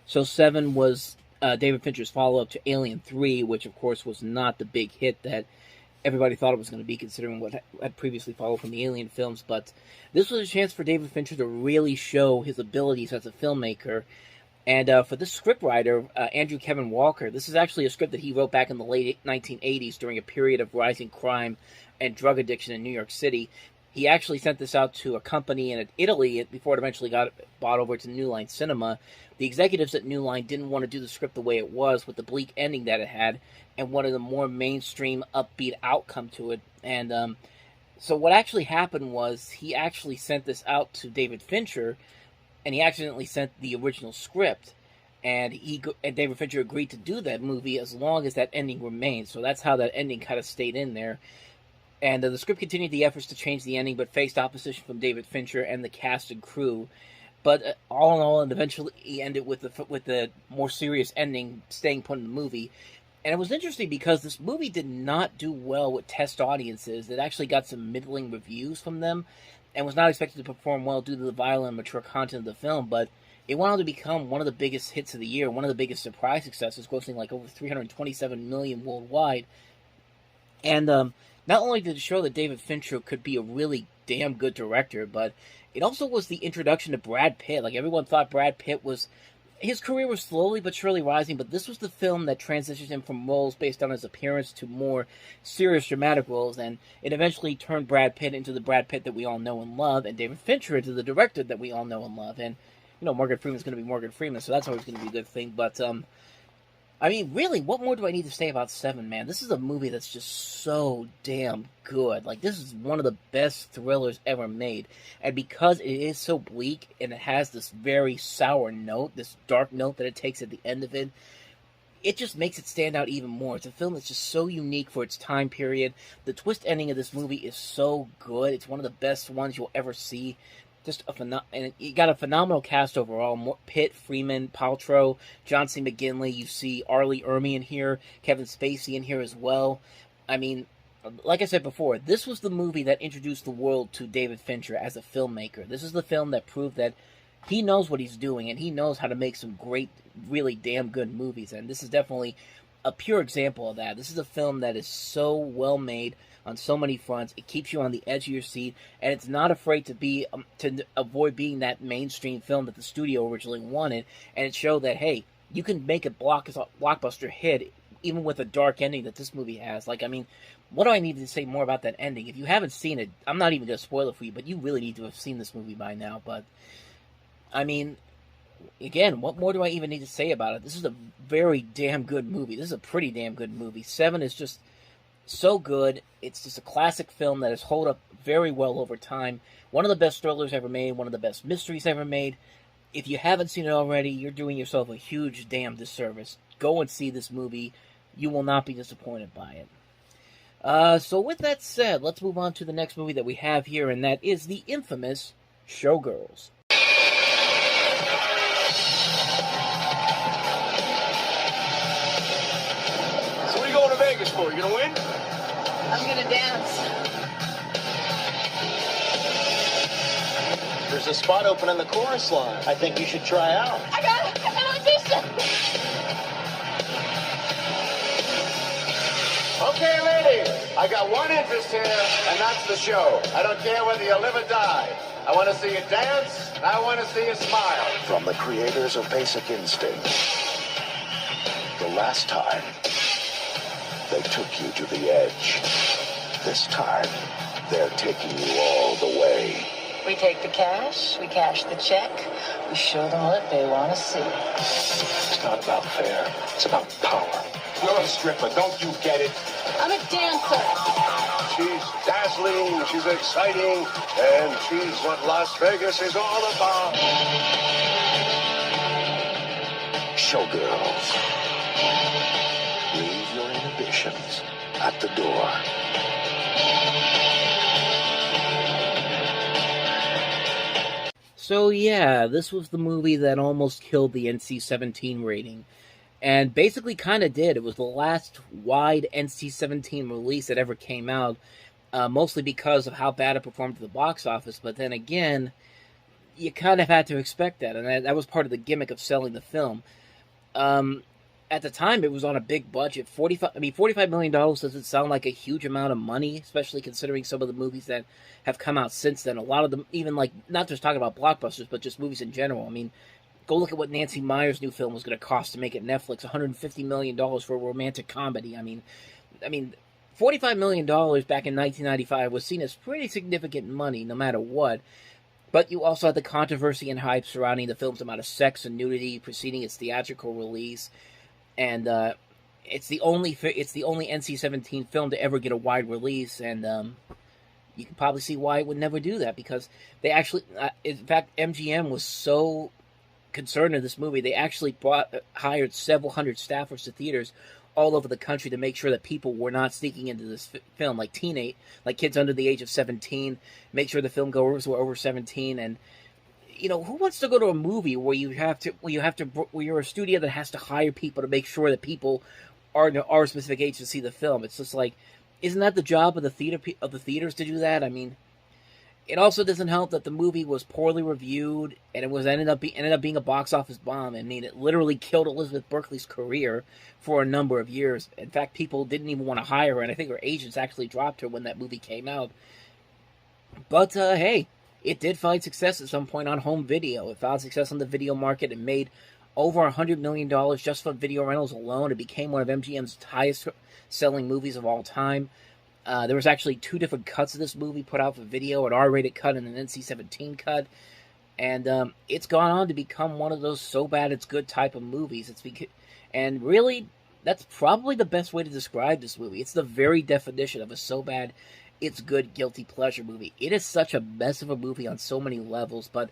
E: So 7 was David Fincher's follow-up to Alien 3, which of course was not the big hit that everybody thought it was going to be, considering what had previously followed from the Alien films. But this was a chance for David Fincher to really show his abilities as a filmmaker. And for this scriptwriter, Andrew Kevin Walker, this is actually a script that he wrote back in the late 1980s during a period of rising crime and drug addiction in New York City. He actually sent this out to a company in Italy before it eventually got bought over to New Line Cinema. The executives at New Line didn't want to do the script the way it was, with the bleak ending that it had, and wanted a more mainstream, upbeat outcome to it. And so what actually happened was he actually sent this out to David Fincher, and he accidentally sent the original script. And David Fincher agreed to do that movie as long as that ending remained. So that's how that ending kind of stayed in there. And the script continued the efforts to change the ending, but faced opposition from David Fincher and the cast and crew. But all in all, it eventually ended with the more serious ending staying put in the movie. And it was interesting because this movie did not do well with test audiences. It actually got some middling reviews from them and was not expected to perform well due to the violent and mature content of the film. But it went on to become one of the biggest hits of the year, one of the biggest surprise successes, grossing like over $327 million worldwide. And not only did it show that David Fincher could be a really damn good director, but it also was the introduction to Brad Pitt. Like, everyone thought Brad Pitt was... His career was slowly but surely rising, but this was the film that transitioned him from roles based on his appearance to more serious dramatic roles, and it eventually turned Brad Pitt into the Brad Pitt that we all know and love, and David Fincher into the director that we all know and love. And Morgan Freeman's going to be Morgan Freeman, so that's always going to be a good thing. But I mean, really, what more do I need to say about Seven, man? This is a movie that's just so damn good. Like, this is one of the best thrillers ever made. And because it is so bleak, and it has this very sour note, this dark note that it takes at the end of it, it just makes it stand out even more. It's a film that's just so unique for its time period. The twist ending of this movie is so good. It's one of the best ones you'll ever see. Just and you got a phenomenal cast overall. Pitt, Freeman, Paltrow, John C. McGinley. You see Arlie Ermy in here, Kevin Spacey in here as well. I mean, like I said before, this was the movie that introduced the world to David Fincher as a filmmaker. This is the film that proved that he knows what he's doing, and he knows how to make some great, really damn good movies. And this is definitely a pure example of that. This is a film that is so well made on so many fronts. It keeps you on the edge of your seat, and it's not afraid to avoid being that mainstream film that the studio originally wanted. And it showed that, hey, you can make a blockbuster hit even with a dark ending that this movie has. Like, I mean, what do I need to say more about that ending? If you haven't seen it, I'm not even going to spoil it for you, but you really need to have seen this movie by now. But, I mean, again, what more do I even need to say about it? This is a very damn good movie. This is a pretty damn good movie. Seven is just so good. It's just a classic film that has held up very well over time. One of the best thrillers ever made, one of the best mysteries ever made. If you haven't seen it already, you're doing yourself a huge damn disservice. Go and see this movie. You will not be disappointed by it. So with that said, let's move on to the next movie that we have here, and that is the infamous Showgirls.
N: So what are you going to Vegas for? You gonna win?
J: I'm gonna dance.
L: There's a spot open in the chorus line. I think you should try out.
J: I got an audition.
N: Okay, ladies, I got one interest here, and that's the show. I don't care whether you live or die. I want to see you dance, and I want to see you smile.
B: From the creators of Basic Instinct, the last time they took you to the edge. This time, they're taking you all the way.
J: We take the cash, we cash the check, we show them what they want to see.
B: It's not about fair, it's about power.
N: You're a stripper, don't you get it?
J: I'm a dancer.
N: She's dazzling, she's exciting, and she's what Las Vegas is all about.
B: Showgirls. Leave your inhibitions at the door.
E: So yeah, this was the movie that almost killed the NC-17 rating. And basically kind of did. It was the last wide NC-17 release that ever came out, mostly because of how bad it performed at the box office. But then again, you kind of had to expect that, and that was part of the gimmick of selling the film. At the time, it was on a big budget. $45 million doesn't sound like a huge amount of money, especially considering some of the movies that have come out since then. A lot of them, even like, not just talking about blockbusters, but just movies in general. I mean, go look at what Nancy Meyer's new film was going to cost to make it Netflix, $150 million for a romantic comedy. I mean, $45 million back in 1995 was seen as pretty significant money, no matter what. But you also had the controversy and hype surrounding the film's amount of sex and nudity preceding its theatrical release. And it's the only NC-17 film to ever get a wide release, and you can probably see why it would never do that, because they actually, in fact, MGM was so concerned in this movie, they actually hired several hundred staffers to theaters all over the country to make sure that people were not sneaking into this film, like kids under the age of 17, make sure the film goers were over 17, and you know, who wants to go to a movie where you're a studio that has to hire people to make sure that people are a specific age to see the film? It's just like, isn't that the job of the theaters to do that? I mean, it also doesn't help that the movie was poorly reviewed, and it ended up being a box office bomb. I mean, it literally killed Elizabeth Berkley's career for a number of years. In fact, people didn't even want to hire her, and I think her agents actually dropped her when that movie came out. But hey, it did find success at some point on home video. It found success on the video market. It made over $100 million just from video rentals alone. It became one of MGM's highest-selling movies of all time. There was actually two different cuts of this movie put out for video, an R-rated cut and an NC-17 cut. And it's gone on to become one of those so bad it's good type of movies. And really, that's probably the best way to describe this movie. It's the very definition of a so bad it's good guilty pleasure movie. It is such a mess of a movie on so many levels, but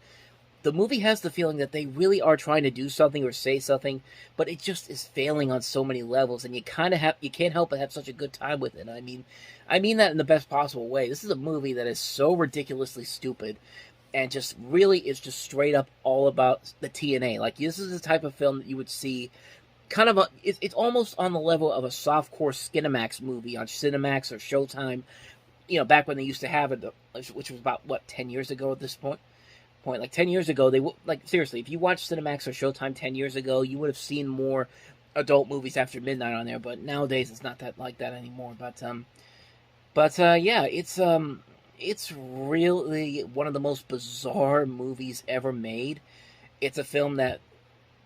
E: the movie has the feeling that they really are trying to do something or say something, but it just is failing on so many levels, and you can't help but have such a good time with it. I mean that in the best possible way. This is a movie that is so ridiculously stupid, and just really is just straight up all about the TNA. Like, this is the type of film that you would see kind of it's almost on the level of a softcore Skinamax movie on Cinemax or Showtime, back when they used to have it, which was about, 10 years ago at this point? Like, 10 years ago, seriously, if you watched Cinemax or Showtime 10 years ago, you would have seen more adult movies after midnight on there, but nowadays it's not that like that anymore. Yeah, it's really one of the most bizarre movies ever made. It's a film that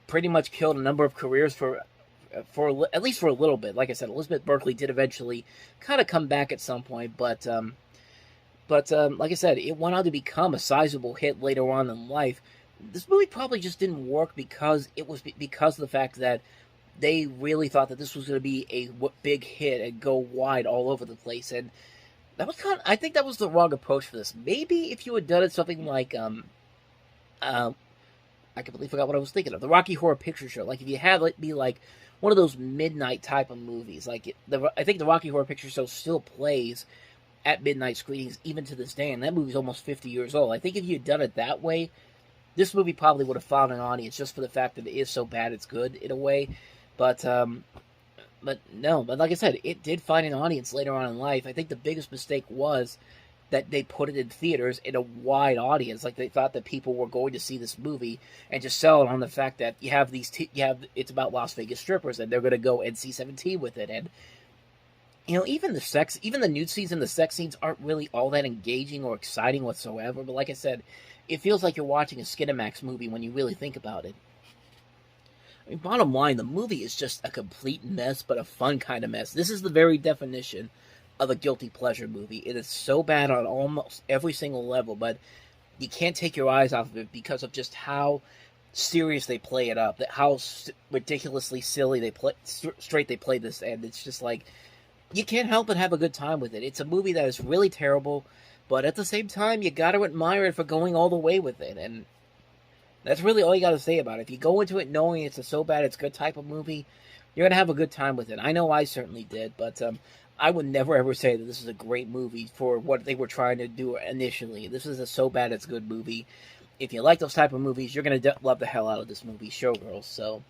E: pretty much killed a number of careers for at least for a little bit. Like I said, Elizabeth Berkley did eventually kind of come back at some point, but like I said, it went on to become a sizable hit later on in life. This movie probably just didn't work because of the fact that they really thought that this was going to be a big hit and go wide all over the place, and that was I think that was the wrong approach for this. Maybe if you had done it something like I completely forgot what I was thinking of. The Rocky Horror Picture Show. Like, if you had it be like one of those midnight type of movies. Like, I think the Rocky Horror Picture Show still plays at midnight screenings even to this day, and that movie's almost 50 years old. I think if you had done it that way, this movie probably would have found an audience just for the fact that it is so bad it's good in a way. But like I said, it did find an audience later on in life. I think the biggest mistake was that they put it in theaters in a wide audience. Like, they thought that people were going to see this movie and just sell it on the fact that you have it's about Las Vegas strippers and they're going to go NC-17 with it. And even the nude scenes and the sex scenes aren't really all that engaging or exciting whatsoever. But like I said, it feels like you're watching a Skinamax movie when you really think about it. I mean, bottom line, the movie is just a complete mess, but a fun kind of mess. This is the very definition of a guilty pleasure movie. It is so bad on almost every single level, but you can't take your eyes off of it because of just how serious they play it up, how ridiculously silly straight they play this, and it's just like, you can't help but have a good time with it. It's a movie that is really terrible, but at the same time, you gotta admire it for going all the way with it, and that's really all you gotta say about it. If you go into it knowing it's a so bad it's good type of movie, you're gonna have a good time with it. I know I certainly did, but I would never ever say that this is a great movie for what they were trying to do initially. This is a so bad it's good movie. If you like those type of movies, you're going to love the hell out of this movie, Showgirls. So,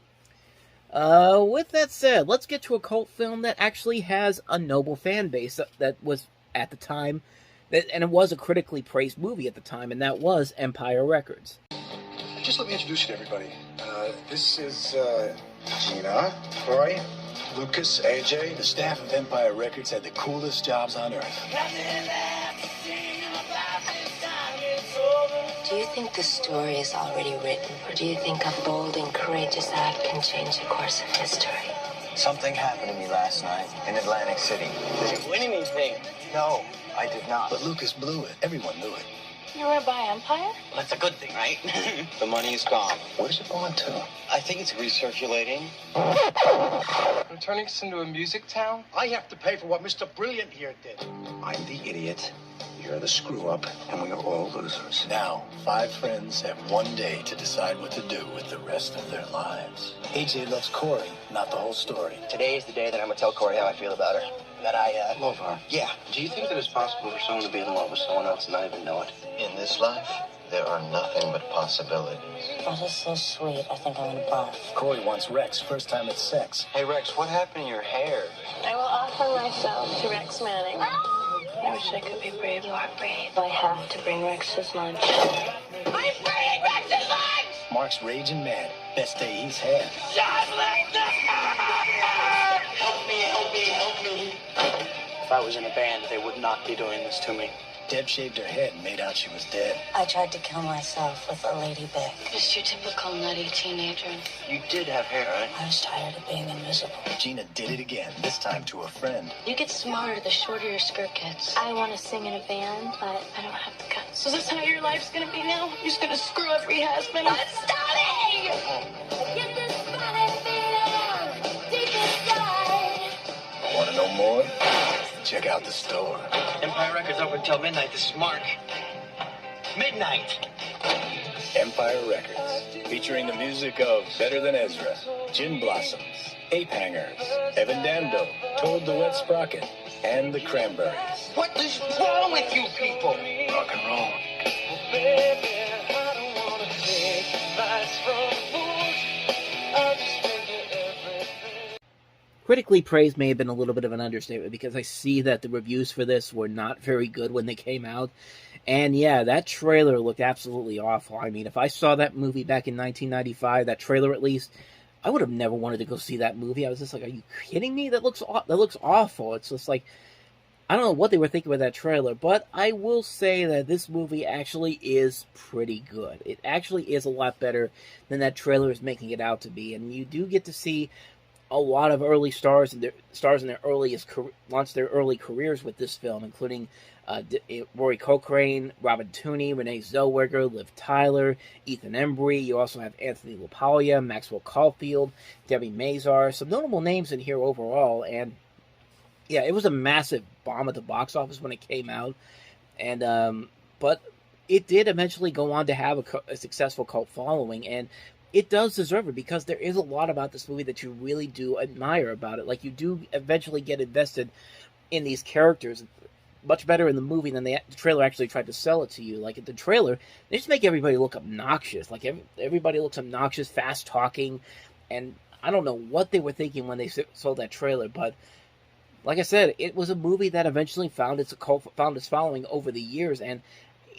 E: with that said, let's get to a cult film that actually has a noble fan base that was at the time, and it was a critically praised movie at the time, and that was Empire Records.
R: Just let me introduce you to everybody. This is Gina, Roy, Lucas, AJ.
O: The staff of Empire Records had the coolest jobs on earth.
J: Do you think the story is already written, or do you think a bold and courageous act can change the course of history?
Q: Something happened to me last night in Atlantic City.
O: Did you win anything?
Q: No, I did not.
O: But Lucas blew it. Everyone knew it.
J: You were by Empire?
Q: Well, that's a good thing, right? The money is gone. Where's it going to? I think it's recirculating.
K: I'm turning this into a music town?
R: I have to pay for what Mr. Brilliant here did.
B: I'm the idiot. You're the screw-up, and we are all losers.
O: Now, 5 friends have one day to decide what to do with the rest of their lives. AJ loves Corey, not the whole story.
Q: Today is the day that I'm going to tell Corey how I feel about her. That I,
I: love her.
Q: Yeah.
I: Do you think that it's possible for someone to be in love with someone else and not even know it?
Q: In this life, there are nothing but possibilities.
J: That is so sweet. I think I'm gonna barf.
O: Corey wants Rex, first time it's sex.
Q: Hey, Rex, what happened to your hair?
J: I will offer myself to Rex Manning. I wish I could be brave or brave. I have to bring Rex's lunch.
D: I'm bringing Rex's lunch!
O: Mark's raging mad. Best day he's had.
Q: Help me, help me, help me.
O: If I was in a band, they would not be doing this to me.
R: Deb shaved her head and made out she was dead.
J: I tried to kill myself with a lady bit.
C: Just your typical nutty teenager.
I: You did have hair, right?
J: I was tired of being invisible.
R: Gina did it again, this time to a friend.
C: You get smarter the shorter your skirt gets.
J: I want to sing in a band, but I don't have the guts.
C: So this how your life's gonna be now? You're just gonna screw every husband? I'm starting! Get this funny feeling deep inside.
R: Want to know more? Check out the store.
I: Empire Records open till midnight. This is Mark. Midnight.
R: Empire Records, featuring the music of Better Than Ezra, Gin Blossoms, Ape Hangers, Evan Dando, Toad the Wet Sprocket, and the Cranberries.
I: What is wrong with you people?
R: Rock and roll.
E: Critically praised may have been a little bit of an understatement, because I see that the reviews for this were not very good when they came out. And yeah, that trailer looked absolutely awful. I mean, if I saw that movie back in 1995, that trailer at least, I would have never wanted to go see that movie. I was just like, are you kidding me? That looks awful. It's just like, I don't know what they were thinking with that trailer, but I will say that this movie actually is pretty good. It actually is a lot better than that trailer is making it out to be, and you do get to see a lot of early stars in their launch their early careers with this film, including Rory Cochrane, Robin Tooney, Renee Zellweger, Liv Tyler, Ethan Embry. You also have Anthony LaPaglia, Maxwell Caulfield, Debbie Mazar. Some notable names in here overall, and yeah, it was a massive bomb at the box office when it came out, and but it did eventually go on to have a successful cult following, and it does deserve it, because there is a lot about this movie that you really do admire about it. Like, you do eventually get invested in these characters much better in the movie than the trailer actually tried to sell it to you. Like, in the trailer, they just make everybody look obnoxious. Like, everybody looks obnoxious, fast-talking, and I don't know what they were thinking when they sold that trailer, but like I said, it was a movie that eventually found its following over the years, and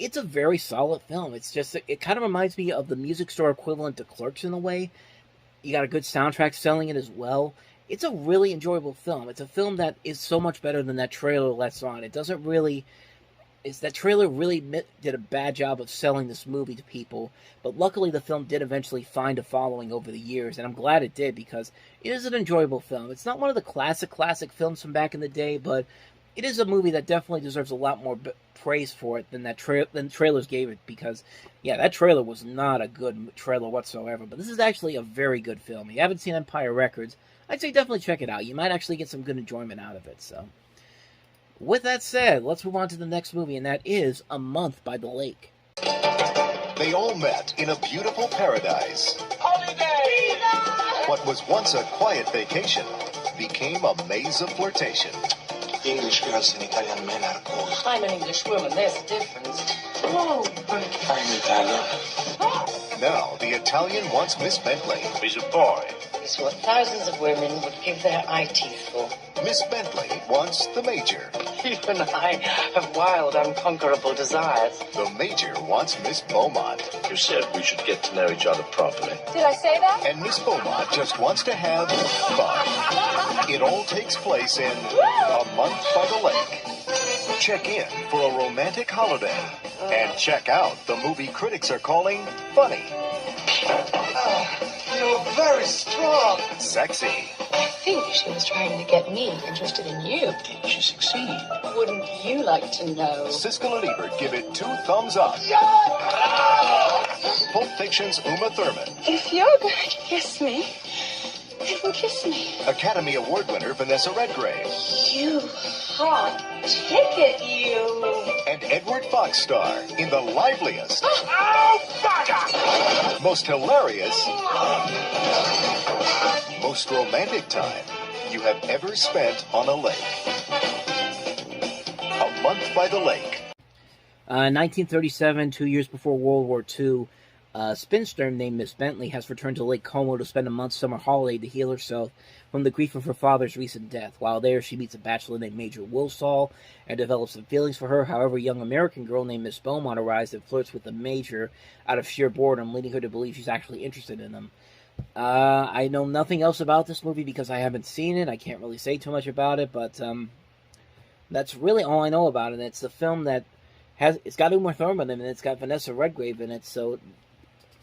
E: it's a very solid film. It's just, it kind of reminds me of the music store equivalent to Clerks in a way. You got a good soundtrack selling it as well. It's a really enjoyable film. It's a film that is so much better than that trailer lets on. That trailer really did a bad job of selling this movie to people, but luckily the film did eventually find a following over the years, and I'm glad it did, because it is an enjoyable film. It's not one of the classic films from back in the day, but it is a movie that definitely deserves a lot more praise for it than trailers gave it, because, yeah, that trailer was not a good trailer whatsoever, but this is actually a very good film. If you haven't seen Empire Records, I'd say definitely check it out. You might actually get some good enjoyment out of it, so. With that said, let's move on to the next movie, and that is A Month by the Lake.
S: They all met in a beautiful paradise.
N: Holiday!
S: What was once a quiet vacation became a maze of flirtation.
Q: English girls and Italian men are cold.
K: I'm an English woman. There's a difference. Oh,
Q: I'm Italian.
S: Now the Italian wants Miss Bentley.
B: He's a boy.
K: it's what thousands of women would give their eye teeth for.
S: Miss Bentley wants the Major.
K: Even I have wild, unconquerable desires.
S: The Major wants Miss Beaumont.
B: You said we should get to know each other properly.
C: Did I say that?
S: And Miss Beaumont just wants to have fun. It all takes place in A Month by the Lake. Check in for a romantic holiday. And check out the movie critics are calling funny.
N: You're very strong.
S: Sexy.
J: I think she was trying to get me interested in you.
B: Did she succeed?
J: Wouldn't you like to know?
S: Siskel and Ebert give it 2 thumbs up. Pulp Fiction's Uma Thurman.
J: If you're going to kiss me, then kiss me.
S: Academy Award winner Vanessa Redgrave.
J: You hot ticket, you.
S: And Edward Fox star in the liveliest, most hilarious, most romantic time you have ever spent on a lake. A Month by the Lake.
E: 1937, 2 years before World War II, a spinster named Miss Bentley has returned to Lake Como to spend a month's summer holiday to heal herself from the grief of her father's recent death. While there, she meets a bachelor named Major Wilsall and develops some feelings for her. However, a young American girl named Miss Beaumont arrives and flirts with the Major out of sheer boredom, leading her to believe she's actually interested in him. I know nothing else about this movie because I haven't seen it. I can't really say too much about it, but that's really all I know about it. It's a film that it's got Uma Thurman in it, it's got Vanessa Redgrave in it, so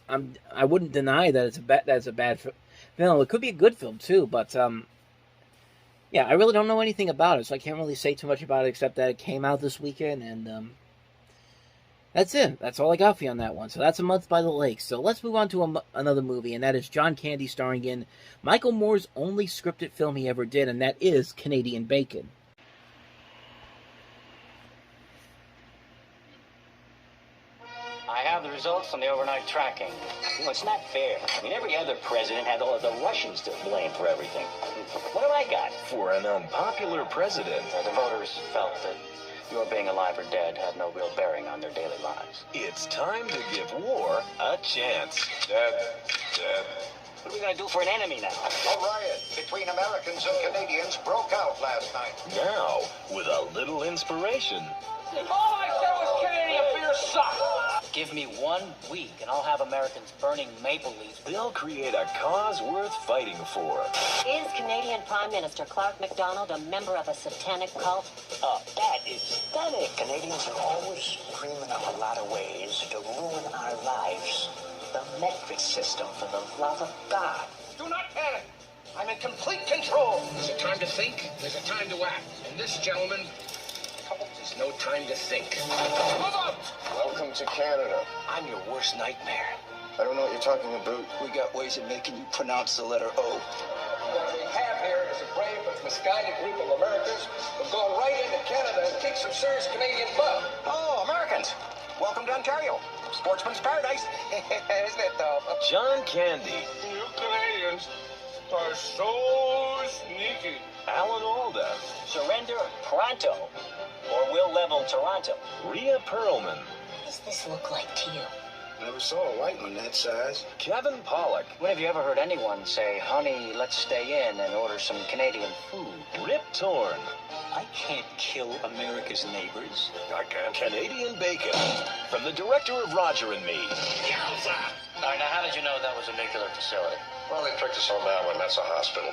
E: I wouldn't deny that it's a bad film. It could be a good film too, but yeah, I really don't know anything about it, so I can't really say too much about it except that it came out this weekend, and that's it. That's all I got for you on that one. So that's A Month by the Lake. So let's move on to another movie, and that is John Candy starring in Michael Moore's only scripted film he ever did, and that is Canadian Bacon.
T: I have the results from the overnight tracking. You know, it's not fair. I mean, every other president had all of the Russians to blame for everything. What have I got?
R: For an unpopular president.
T: The voters felt that your being alive or dead had no real bearing on their daily lives.
R: It's time to give war a chance. Dead.
T: What are we going to do for an enemy now?
U: A riot between Americans and Canadians broke out last night.
R: Now, with a little inspiration.
T: All I said was Canadian beer sucks. Give me 1 week and I'll have Americans burning maple leaves.
R: They'll create a cause worth fighting for.
V: Is Canadian Prime Minister Clark MacDonald a member of a satanic cult?
T: Oh, that is stunning.
U: Canadians are always dreaming of a lot of ways to ruin our lives. The metric system, for the love of God.
N: Do not panic. I'm in complete control. There's a time to think. There's a time to act. And this, gentlemen, there's no time to think. Move up!
U: Welcome to Canada.
N: I'm your worst nightmare.
U: I don't know what you're talking about.
N: We got ways of making you pronounce the letter O. What we have here is a brave but misguided group of Americans who've gone right into Canada and kicked some serious Canadian butt.
U: Oh, Americans! Welcome to Ontario. Sportsman's paradise. Isn't it, though?
R: John Candy.
N: You Canadians are so sneaky.
R: Alan Alda.
T: Surrender pronto, or we'll level Toronto.
R: Rhea Perlman.
V: What does this look like to you?
U: Never saw a white one that size.
R: Kevin Pollak.
T: When have you ever heard anyone say, honey, let's stay in and order some Canadian food?
R: Rip Torn.
T: I can't kill America's neighbors.
R: I can. Canadian Bacon. From the director of Roger and Me.
T: Yowza! All right, now how did you know that was a nuclear facility?
U: Well, they tricked us on that one. That's a hospital.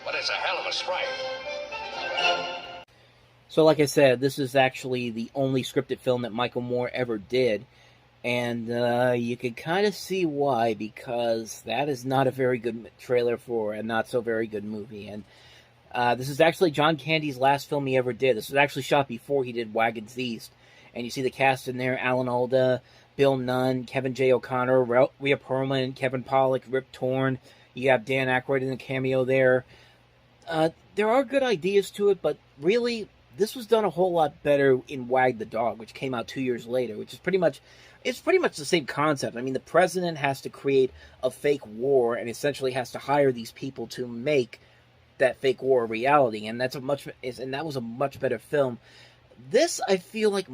U: But it's a hell of a strike.
E: So like I said, this is actually the only scripted film that Michael Moore ever did. And you can kind of see why, because that is not a very good trailer for a not so very good movie. And this is actually John Candy's last film he ever did. This was actually shot before he did Wagons East. And you see the cast in there: Alan Alda, Bill Nunn, Kevin J. O'Connor, Rhea Perlman, Kevin Pollak, Rip Torn. You have Dan Aykroyd in the cameo there. There are good ideas to it, but really, this was done a whole lot better in Wag the Dog, which came out 2 years later, which is pretty much the same concept. I mean, the president has to create a fake war and essentially has to hire these people to make that fake war a reality, and that was a much better film. This, I feel like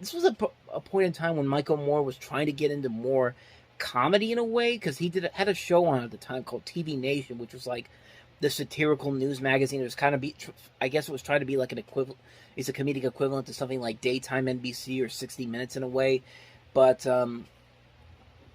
E: this was a point in time when Michael Moore was trying to get into more comedy in a way, because he had a show on at the time called TV Nation, which was like the satirical news magazine. It was kind of I guess it was trying to be like an equivalent. It's a comedic equivalent to something like Daytime NBC or 60 Minutes in a way. But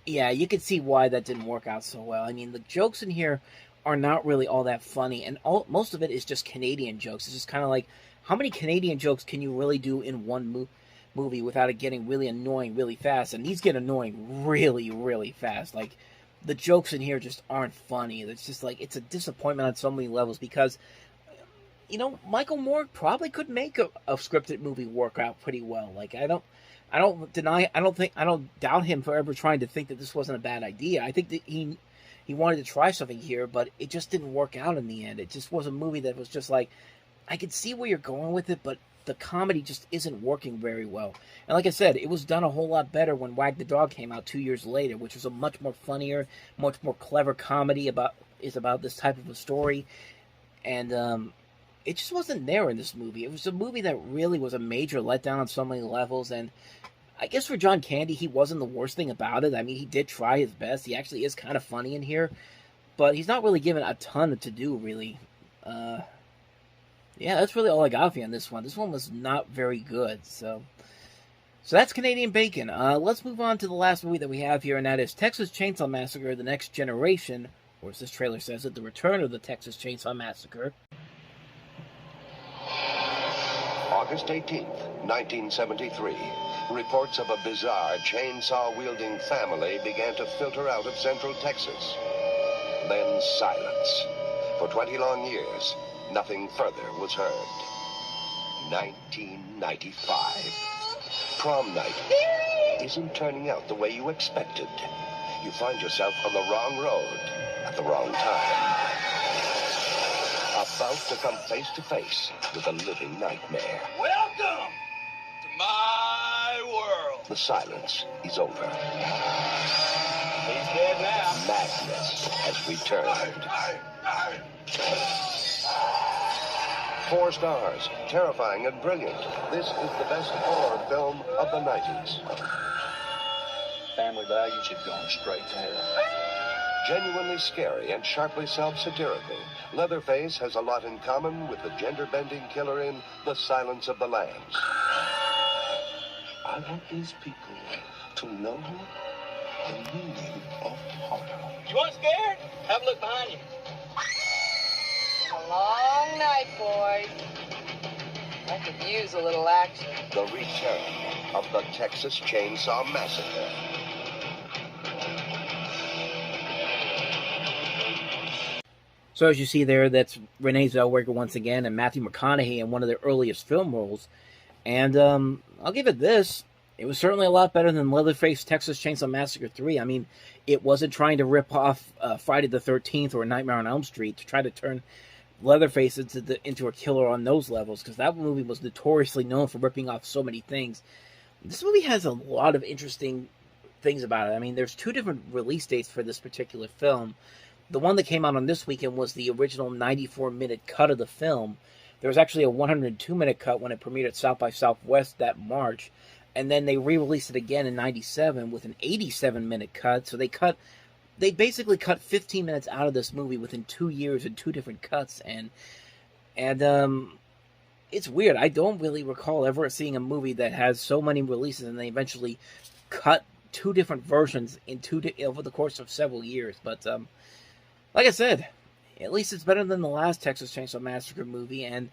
E: yeah, you could see why that didn't work out so well. I mean, the jokes in here are not really all that funny, and most of it is just Canadian jokes. It's just kind of like, how many Canadian jokes can you really do in one movie without it getting really annoying really fast? And these get annoying really, really fast. Like, the jokes in here just aren't funny. It's just like, it's a disappointment on so many levels, because, you know, Michael Moore probably could make a scripted movie work out pretty well. Like, I don't doubt him for ever trying to think that this wasn't a bad idea. I think that he wanted to try something here, but it just didn't work out in the end. It just was a movie that was just like, I could see where you're going with it, but the comedy just isn't working very well. And like I said, it was done a whole lot better when Wag the Dog came out 2 years later, which was a much more funnier, much more clever comedy about this type of a story. And it just wasn't there in this movie. It was a movie that really was a major letdown on so many levels. And I guess for John Candy, he wasn't the worst thing about it. I mean, he did try his best. He actually is kind of funny in here, but he's not really given a ton to do, really. Yeah, that's really all I got for you on this one. This one was not very good, so that's Canadian Bacon. Let's move on to the last movie that we have here, and that is Texas Chainsaw Massacre: The Next Generation, or as this trailer says it, The Return of the Texas Chainsaw Massacre.
B: August 18th, 1973, reports of a bizarre chainsaw-wielding family began to filter out of central Texas. Then silence. For 20 long years, nothing further was heard. 1995. Prom night isn't turning out the way you expected. You find yourself on the wrong road at the wrong time. About to come face to face with a living nightmare.
D: Welcome to my world.
B: The silence is over.
D: He's dead now.
B: Madness has returned. 4 stars, terrifying and brilliant. This is the best horror film of the 90s.
I: Family values have gone straight to hell.
B: Genuinely scary and sharply self-satirical, Leatherface has a lot in common with the gender-bending killer in The Silence of the Lambs.
I: I want these people to know the meaning of horror.
D: You aren't scared? Have a look behind you.
K: A long night, boys. I could use a little action.
B: The return of the Texas Chainsaw Massacre.
E: So as you see there, that's Renee Zellweger once again, and Matthew McConaughey in one of their earliest film roles. And I'll give it this. It was certainly a lot better than Leatherface Texas Chainsaw Massacre 3. I mean, it wasn't trying to rip off Friday the 13th or Nightmare on Elm Street to try to turn Leatherface into a killer on those levels, because that movie was notoriously known for ripping off so many things. This movie has a lot of interesting things about it. I mean, there's 2 different release dates for this particular film. The one that came out on this weekend was the original 94-minute cut of the film. There was actually a 102-minute cut when it premiered at South by Southwest that March. And then they re-released it again in 97 with an 87-minute cut. So they basically cut 15 minutes out of this movie within 2 years in 2 different cuts. And it's weird. I don't really recall ever seeing a movie that has so many releases and they eventually cut 2 different versions over the course of several years. But like I said, at least it's better than the last Texas Chainsaw Massacre movie, and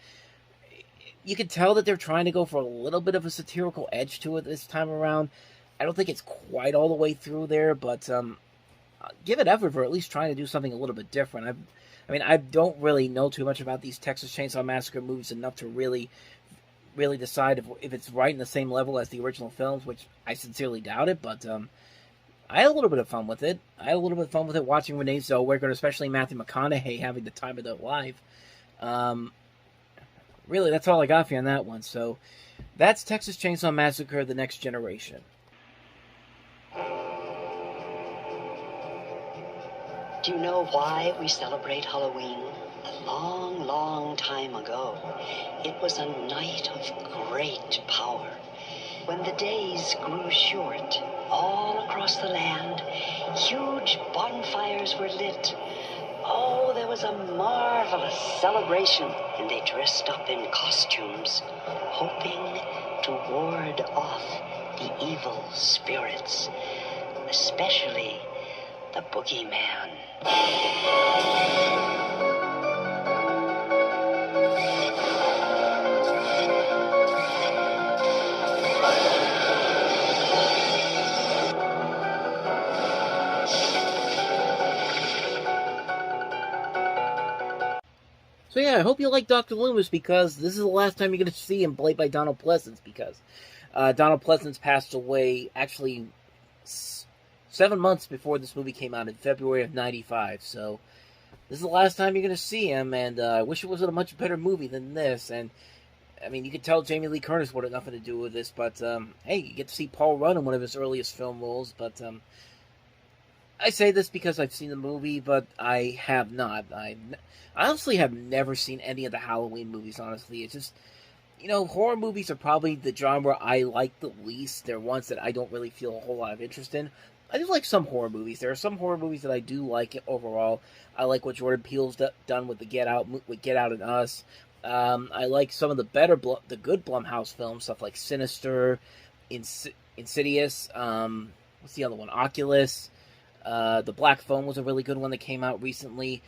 E: you can tell that they're trying to go for a little bit of a satirical edge to it this time around. I don't think it's quite all the way through there, but give it effort for at least trying to do something a little bit different. I don't really know too much about these Texas Chainsaw Massacre movies enough to really decide if it's right in the same level as the original films, which I sincerely doubt it, but I had a little bit of fun with it. Watching Renee Zellweger, and especially Matthew McConaughey having the time of their life. Really, that's all I got for you on that one. So, that's Texas Chainsaw Massacre: The Next Generation.
F: Do you know why we celebrate Halloween? A long, long time ago, it was a night of great power. When the days grew short, all across the land, huge bonfires were lit. Oh, there was a marvelous celebration, and they dressed up in costumes, hoping to ward off the evil spirits, especially the boogeyman.
E: So yeah, I hope you like Dr. Loomis, because this is the last time you're going to see him played by Donald Pleasence, because Donald Pleasence passed away actually 7 months before this movie came out in February of 95, so this is the last time you're going to see him, and I wish it was a much better movie than this. And I mean, you could tell Jamie Lee Curtis wanted nothing to do with this, but hey, you get to see Paul Rudd in one of his earliest film roles. But I say this because I've seen the movie, but I have not. I honestly have never seen any of the Halloween movies, honestly. It's just, horror movies are probably the genre I like the least. They're ones that I don't really feel a whole lot of interest in. I do like some horror movies. There are some horror movies that I do like overall. I like what Jordan Peele's done with Get Out and Us. I like some of the good Blumhouse films, stuff like Sinister, Insidious, what's the other one? Oculus. The Black Phone was a really good one that came out recently.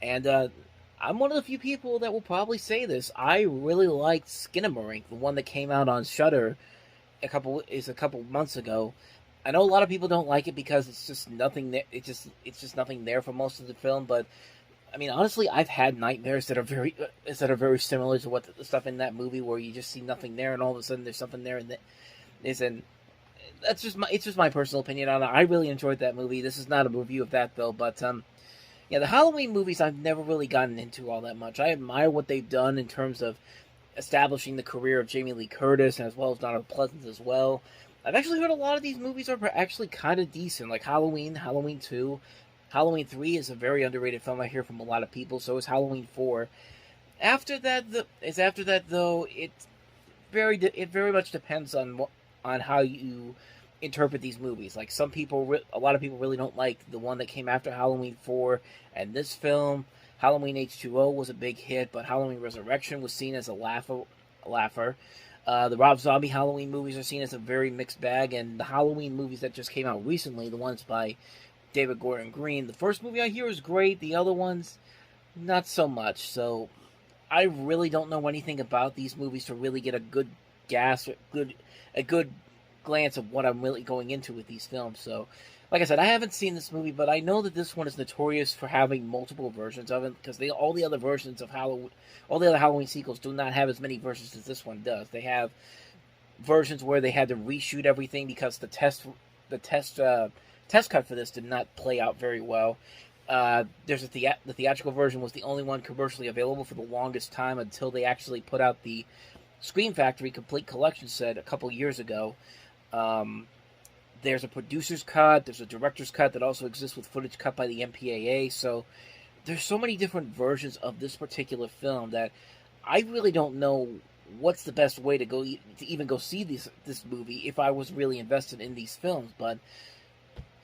E: And I'm one of the few people that will probably say this. I really liked Skinamarink, the one that came out on Shudder a couple months ago. I know a lot of people don't like it because it's just nothing there. It's just nothing there for most of the film. But I mean, honestly, I've had nightmares that are very similar to what the stuff in that movie, where you just see nothing there, and all of a sudden there's something there, and it's just my personal opinion on it. I really enjoyed that movie. This is not a review of that though, but yeah, the Halloween movies I've never really gotten into all that much. I admire what they've done in terms of establishing the career of Jamie Lee Curtis, as well as Donald Pleasance as well. I've actually heard a lot of these movies are actually kind of decent, like Halloween, Halloween 2. Halloween 3 is a very underrated film, I hear from a lot of people, so is Halloween 4. After that, though, it very much depends on how you interpret these movies. Like, a lot of people really don't like the one that came after Halloween 4, and this film, Halloween H2O, was a big hit, but Halloween Resurrection was seen as a laugher. The Rob Zombie Halloween movies are seen as a very mixed bag, and the Halloween movies that just came out recently, the ones by David Gordon Green, the first movie I hear is great, the other ones, not so much. So I really don't know anything about these movies to really get a good glance of what I'm really going into with these films. So, like I said, I haven't seen this movie, but I know that this one is notorious for having multiple versions of it, because all the other versions of all the other Halloween sequels do not have as many versions as this one does. They have versions where they had to reshoot everything because the test cut for this did not play out very well. The theatrical version was the only one commercially available for the longest time until they actually put out the Scream Factory Complete Collection set a couple years ago. There's a producer's cut, there's a director's cut that also exists with footage cut by the MPAA, so there's so many different versions of this particular film that I really don't know what's the best way to even go see this movie if I was really invested in these films, but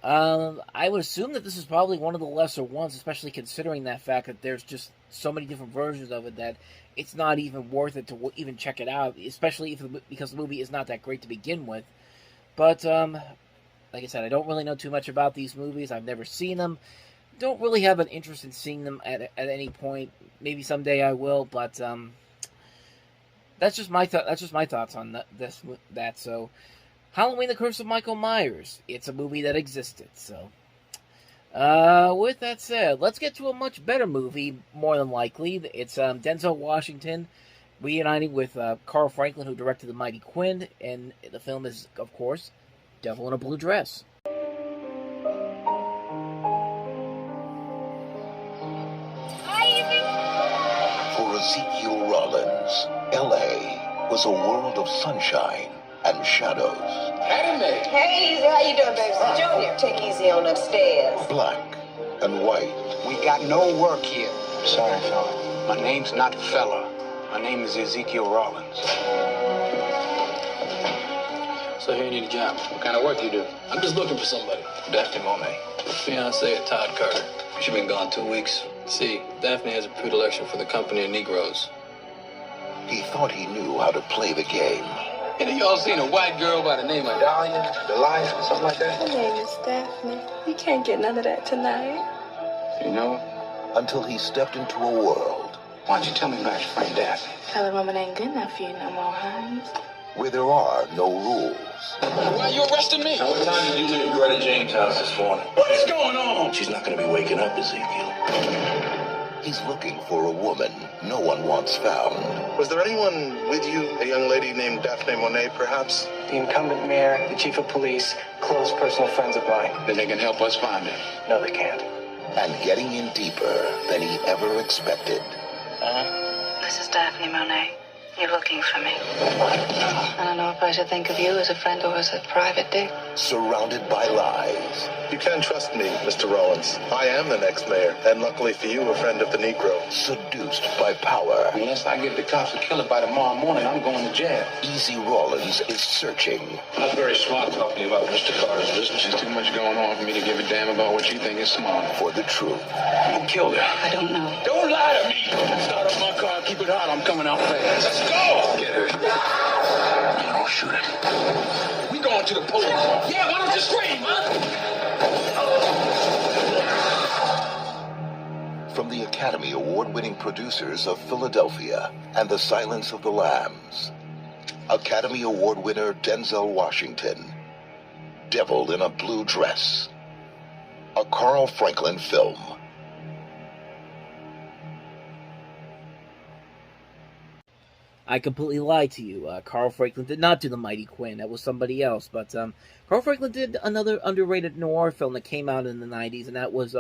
E: I would assume that this is probably one of the lesser ones, especially considering that fact that there's just so many different versions of it that it's not even worth it to even check it out, especially because the movie is not that great to begin with. But, like I said, I don't really know too much about these movies. I've never seen them. Don't really have an interest in seeing them at any point. Maybe someday I will, but that's just my thoughts on that. So, Halloween: The Curse of Michael Myers. It's a movie that existed. So, with that said, let's get to a much better movie. More than likely, it's Denzel Washington reuniting with Carl Franklin, who directed The Mighty Quinn, and the film is, of course, Devil in a Blue Dress.
B: For Ezekiel Rollins, L.A. was a world of sunshine and shadows.
G: Hey, easy. How you doing, baby? Junior, take easy on upstairs.
B: Black and white.
N: We got no work here. Sorry, fella. My name's not fella. My name is Ezekiel Rollins.
O: So here you need a job. What kind of work you do? I'm just looking for somebody. Daphne Monet. Fiancée of Todd Carter. She's been gone 2 weeks. See, Daphne has a predilection for the company of Negroes.
B: He thought he knew how to play the game.
N: Any of y'all seen a white girl by the name of Dahlia, Delilah, or something like that?
J: Her name is Daphne. You can't get none of that tonight.
N: You know?
B: Until he stepped into a world.
N: Why don't you tell me about your friend Daphne?
J: Telling woman ain't good enough for you no more, Hines.
B: Where there are no rules.
N: Why you arresting me?
I: What time did you leave Greta James' house this morning?
N: What is going on?
B: She's not going to be waking up, Ezekiel. He's looking for a woman no one wants found.
M: Was there anyone with you, a young lady named Daphne Monet, perhaps?
O: The incumbent mayor, the chief of police, close personal friends of mine.
N: Then they can help us find her.
O: No, they can't.
B: And getting in deeper than he ever expected.
J: This is Daphne Monet. You're looking for me. I don't know if I should think of you as a friend or as a private dick.
B: Surrounded by lies.
M: You can trust me, Mr. Rollins. I am the next mayor, and luckily for you, a friend of the Negro.
B: Seduced by power.
N: Unless I give the cops a killer by tomorrow morning, I'm going to jail.
B: Easy Rollins is searching.
I: Not very smart talking about Mr. Carter's business.
N: There's too much going on for me to give a damn about what you think is smart.
B: For the truth.
N: Who killed her?
J: I don't know.
N: Don't lie to me! Start up my car, keep it hot, I'm coming out fast. Let's go!
B: Get her. No, don't shoot it.
N: We going to the police. Yeah, why don't you scream, huh?
B: From the Academy Award-winning producers of Philadelphia and The Silence of the Lambs. Academy Award winner Denzel Washington, Devil in a Blue Dress, a Carl Franklin film.
E: I completely lied to you. Carl Franklin did not do The Mighty Quinn. That was somebody else. But Carl Franklin did another underrated noir film that came out in the 90s, and that was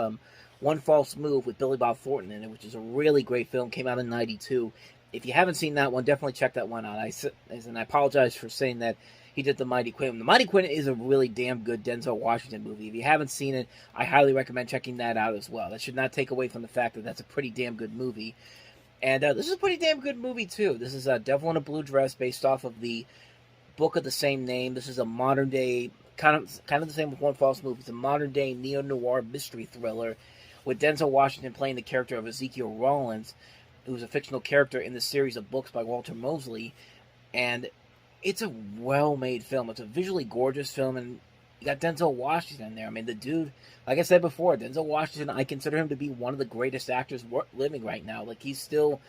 E: One False Move with Billy Bob Thornton in it, which is a really great film. Came out in 92. If you haven't seen that one, definitely check that one out. And I apologize for saying that he did The Mighty Quinn. The Mighty Quinn is a really damn good Denzel Washington movie. If you haven't seen it, I highly recommend checking that out as well. That should not take away from the fact that that's a pretty damn good movie. And this is a pretty damn good movie, too. This is Devil in a Blue Dress, based off of the book of the same name. This is a modern-day, kind of the same with One False Move. It's a modern-day neo-noir mystery thriller with Denzel Washington playing the character of Ezekiel Rawlins, who's a fictional character in the series of books by Walter Mosley. And it's a well-made film. It's a visually gorgeous film, and you got Denzel Washington in there. I mean, the dude, like I said before, Denzel Washington, I consider him to be one of the greatest actors living right now. Like, he still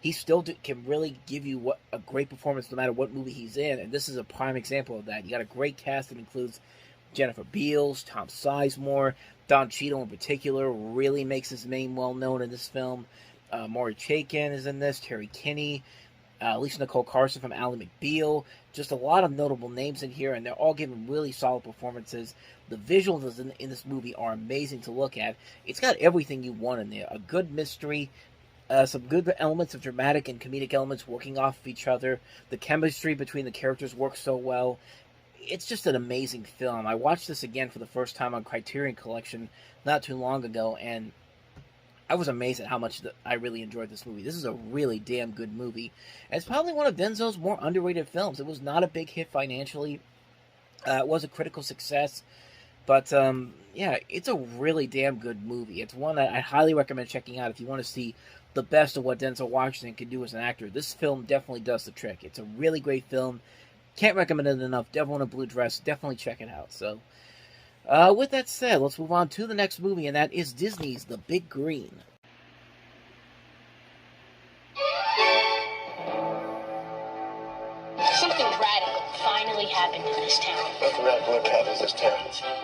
E: can really give you a great performance no matter what movie he's in, and this is a prime example of that. You got a great cast that includes Jennifer Beals, Tom Sizemore, Don Cheadle in particular really makes his name well known in this film. Maury Chaykin is in this, Terry Kinney, Lisa Nicole Carson from Ally McBeal. Just a lot of notable names in here, and they're all giving really solid performances. The visuals in this movie are amazing to look at. It's got everything you want in there. A good mystery, some good elements of dramatic and comedic elements working off of each other. The chemistry between the characters works so well. It's just an amazing film. I watched this again for the first time on Criterion Collection not too long ago, and I was amazed at how much I really enjoyed this movie. This is a really damn good movie. And it's probably one of Denzel's more underrated films. It was not a big hit financially. It was a critical success. But, yeah, it's a really damn good movie. It's one that I highly recommend checking out if you want to see the best of what Denzel Washington can do as an actor. This film definitely does the trick. It's a really great film. Can't recommend it enough. Devil in a Blue Dress. Definitely check it out. So, with that said, let's move on to the next movie, and that is Disney's The Big Green.
C: Something radical finally happened in this town.
M: Nothing radical ever happens in this town.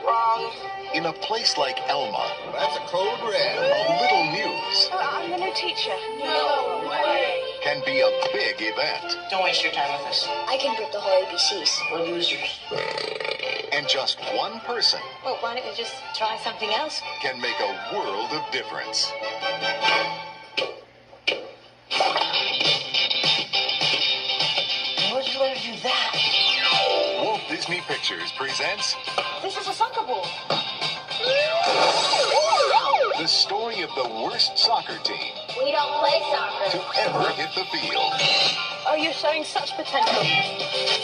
C: Wrong.
S: In a place like Elma,
M: That's a code red.
S: a little news
G: I'm the new teacher.
C: No way.
S: can be a big event.
U: Don't waste your time with us.
C: I can grip the whole ABCs.
U: We're losers.
S: And just one person
V: Well, why don't we just try something else?
S: can make a world of difference.
U: Where'd you learn to do that?
S: Walt Disney Pictures presents
C: This is a soccer ball.
S: the story of the worst soccer team
C: We don't play soccer.
S: to ever hit the field.
G: Oh, you're showing such potential.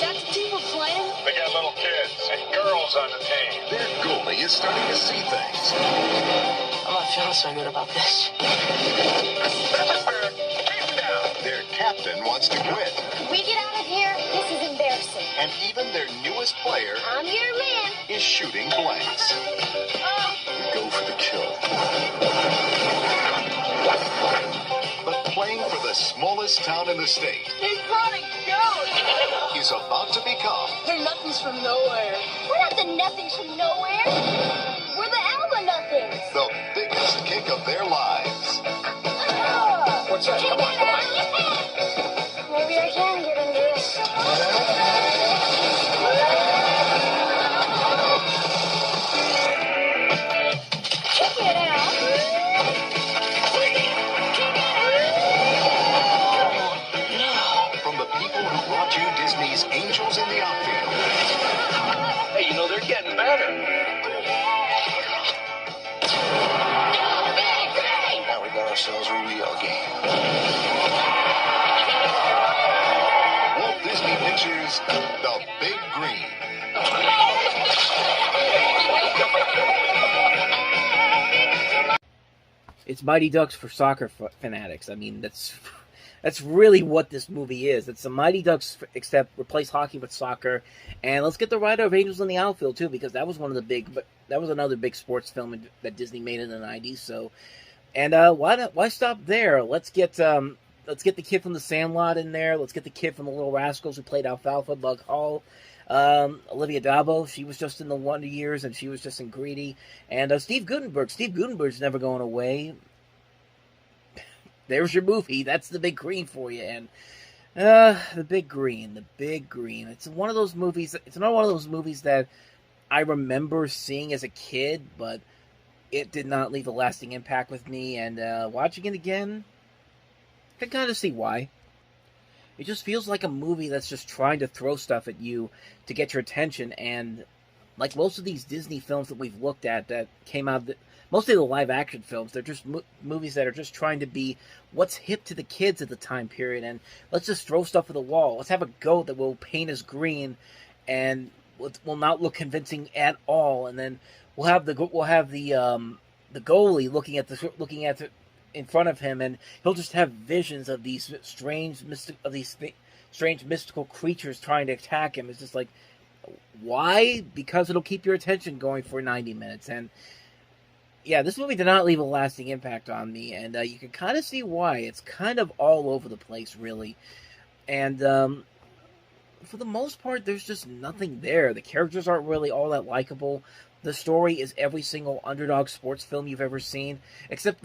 C: That's a team of playing.
M: They got little kids and girls on the team.
S: Their goalie is starting to see things.
U: I'm not feeling so good about this.
S: Their captain wants to quit.
C: We get out of here. This is embarrassing.
S: And even their newest player
C: I'm your man.
S: is shooting blanks. We go for the kill. But playing for the smallest town in the state
C: He's running goat.
S: is about to become
C: They're nothings from nowhere. We're not the nothings from nowhere. We're the Alma nothings.
S: the biggest kick of their lives.
C: What's that? Come on, come on. Maybe I can get into this. Check it out.
S: From the people who brought you Disney's Angels in the Outfield.
M: Hey, you know, they're getting better.
I: Now we got ourselves a real game.
S: Walt Disney Pictures, The Big Green.
E: It's Mighty Ducks for soccer fanatics. I mean, that's really what this movie is. It's the Mighty Ducks, except replace hockey with soccer. And let's get the writer of Angels in the Outfield too, because that was another big sports film that Disney made in the 90s. So, And why stop there? Let's get the kid from The Sandlot in there. Let's get the kid from The Little Rascals who played Alfalfa, Bug Hall. Olivia Dabo, she was just in The Wonder Years, and she was just in Greedy. And Steve Guttenberg. Steve Guttenberg's never going away. There's your movie. That's The Big Green for you. And The Big Green. It's one of those movies. It's not one of those movies that I remember seeing as a kid, but it did not leave a lasting impact with me. And watching it again, I can kind of see why. It just feels like a movie that's just trying to throw stuff at you to get your attention. And like most of these Disney films that we've looked at that came out, mostly the live-action films, they're just movies that are just trying to be what's hip to the kids at the time period. And let's just throw stuff at the wall. Let's have a goat that will paint us green and will not look convincing at all. And then we'll have the goalie looking at the in front of him, and he'll just have visions of these strange mystical creatures trying to attack him. It's just like, why? Because it'll keep your attention going for 90 minutes. And yeah, this movie did not leave a lasting impact on me, and you can kind of see why. It's kind of all over the place, really. And for the most part, there's just nothing there. The characters aren't really all that likable. The story is every single underdog sports film you've ever seen, except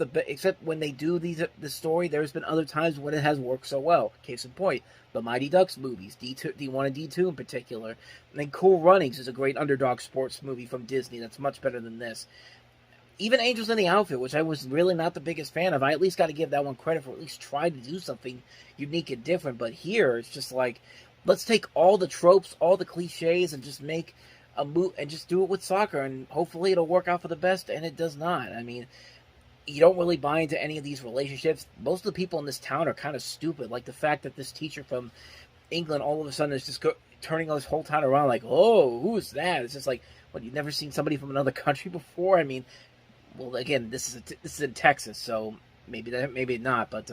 E: when they do the story. There's been other times when it has worked so well. Case in point, the Mighty Ducks movies, D1 and D2 in particular. And then Cool Runnings is a great underdog sports movie from Disney that's much better than this. Even Angels in the Outfit, which I was really not the biggest fan of, I at least got to give that one credit for at least trying to do something unique and different. But here, it's just like, let's take all the tropes, all the cliches, and just make a move and just do it with soccer, and hopefully it'll work out for the best. And it does not. I mean, you don't really buy into any of these relationships. Most of the people in this town are kind of stupid. Like the fact that this teacher from England all of a sudden is just turning this whole town around. Like, oh, who's that? It's just like, what? You've never seen somebody from another country before? I mean, well, again, this is in Texas, so maybe not. But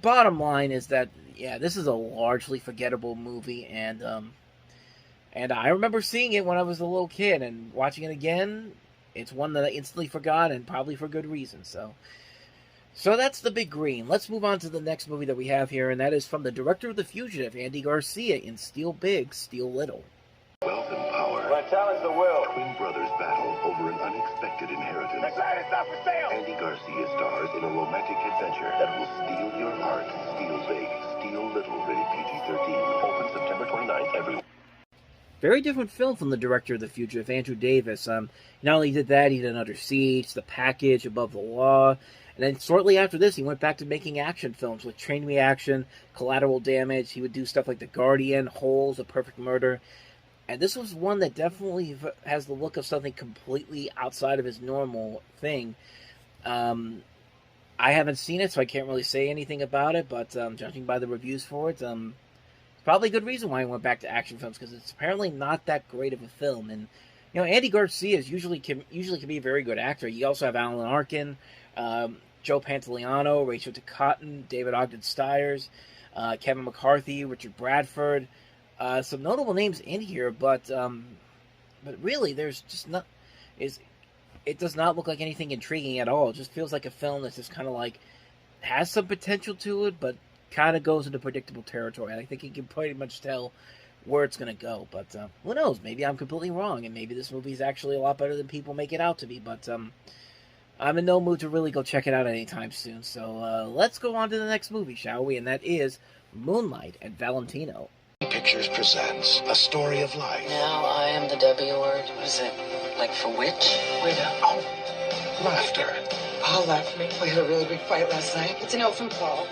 E: bottom line is that, yeah, this is a largely forgettable movie, and I remember seeing it when I was a little kid, and watching it again, it's one that I instantly forgot, and probably for good reason. So that's The Big Green. Let's move on to the next movie that we have here, and that is from the director of The Fugitive, Andy Garcia, in Steal Big, Steal Little.
B: Wealth and power.
D: My challenge the will.
B: Twin brothers battle over an unexpected inheritance.
D: The side is not for sale.
B: Andy Garcia stars in a romantic adventure that will steal your heart. Steal Big, Steal Little, rated PG-13. Open September 29th everywhere.
E: Very different film from the director of The Fugitive, Andrew Davis. Not only did that, he did Under Siege, The Package, Above the Law, and then shortly after this, he went back to making action films with Train Reaction, Collateral Damage. He would do stuff like The Guardian, Holes, A Perfect Murder, and this was one that definitely has the look of something completely outside of his normal thing. I haven't seen it, so I can't really say anything about it, but judging by the reviews for it, probably a good reason why he went back to action films, because it's apparently not that great of a film. And Andy Garcia usually can be a very good actor. You also have Alan Arkin, Joe Pantoliano, Rachel DeCotton, David Ogden Stiers, Kevin McCarthy, Richard Bradford. Some notable names in here, but really, there's just not. It does not look like anything intriguing at all. It just feels like a film that's just kind of like has some potential to it, but kind of goes into predictable territory. I think you can pretty much tell where it's going to go, but who knows? Maybe I'm completely wrong, and maybe this movie is actually a lot better than people make it out to be, but I'm in no mood to really go check it out anytime soon, so let's go on to the next movie, shall we? And that is Moonlight and Valentino.
B: Pictures presents A Story of Life.
J: Now I am the W word. What is it? Like for witch? Widow.
B: Oh, laughter.
G: Paul left me. We had a really big fight last night.
A: It's a note from Paul.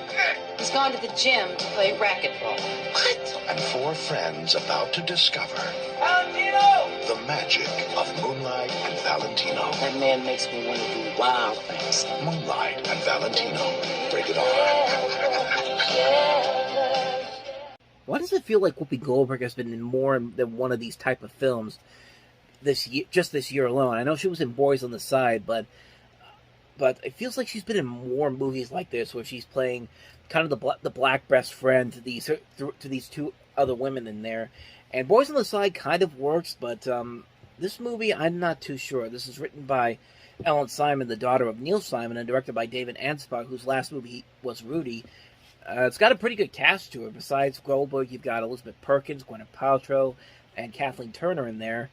A: He's gone to the gym to play racquetball.
B: What? And four friends about to discover
D: Valentino!
B: the magic of Moonlight and Valentino.
J: That man makes me want to do wild things.
B: Moonlight and Valentino. Rated R.
E: Why does it feel like Whoopi Goldberg has been in more than one of these type of films this year alone? I know she was in Boys on the Side, but it feels like she's been in more movies like this, where she's playing kind of the black best friend to these two other women in there. And Boys on the Side kind of works, but this movie, I'm not too sure. This is written by Ellen Simon, the daughter of Neil Simon, and directed by David Anspaugh, whose last movie was Rudy. It's got a pretty good cast to it. Besides Goldberg, you've got Elizabeth Perkins, Gwyneth Paltrow, and Kathleen Turner in there.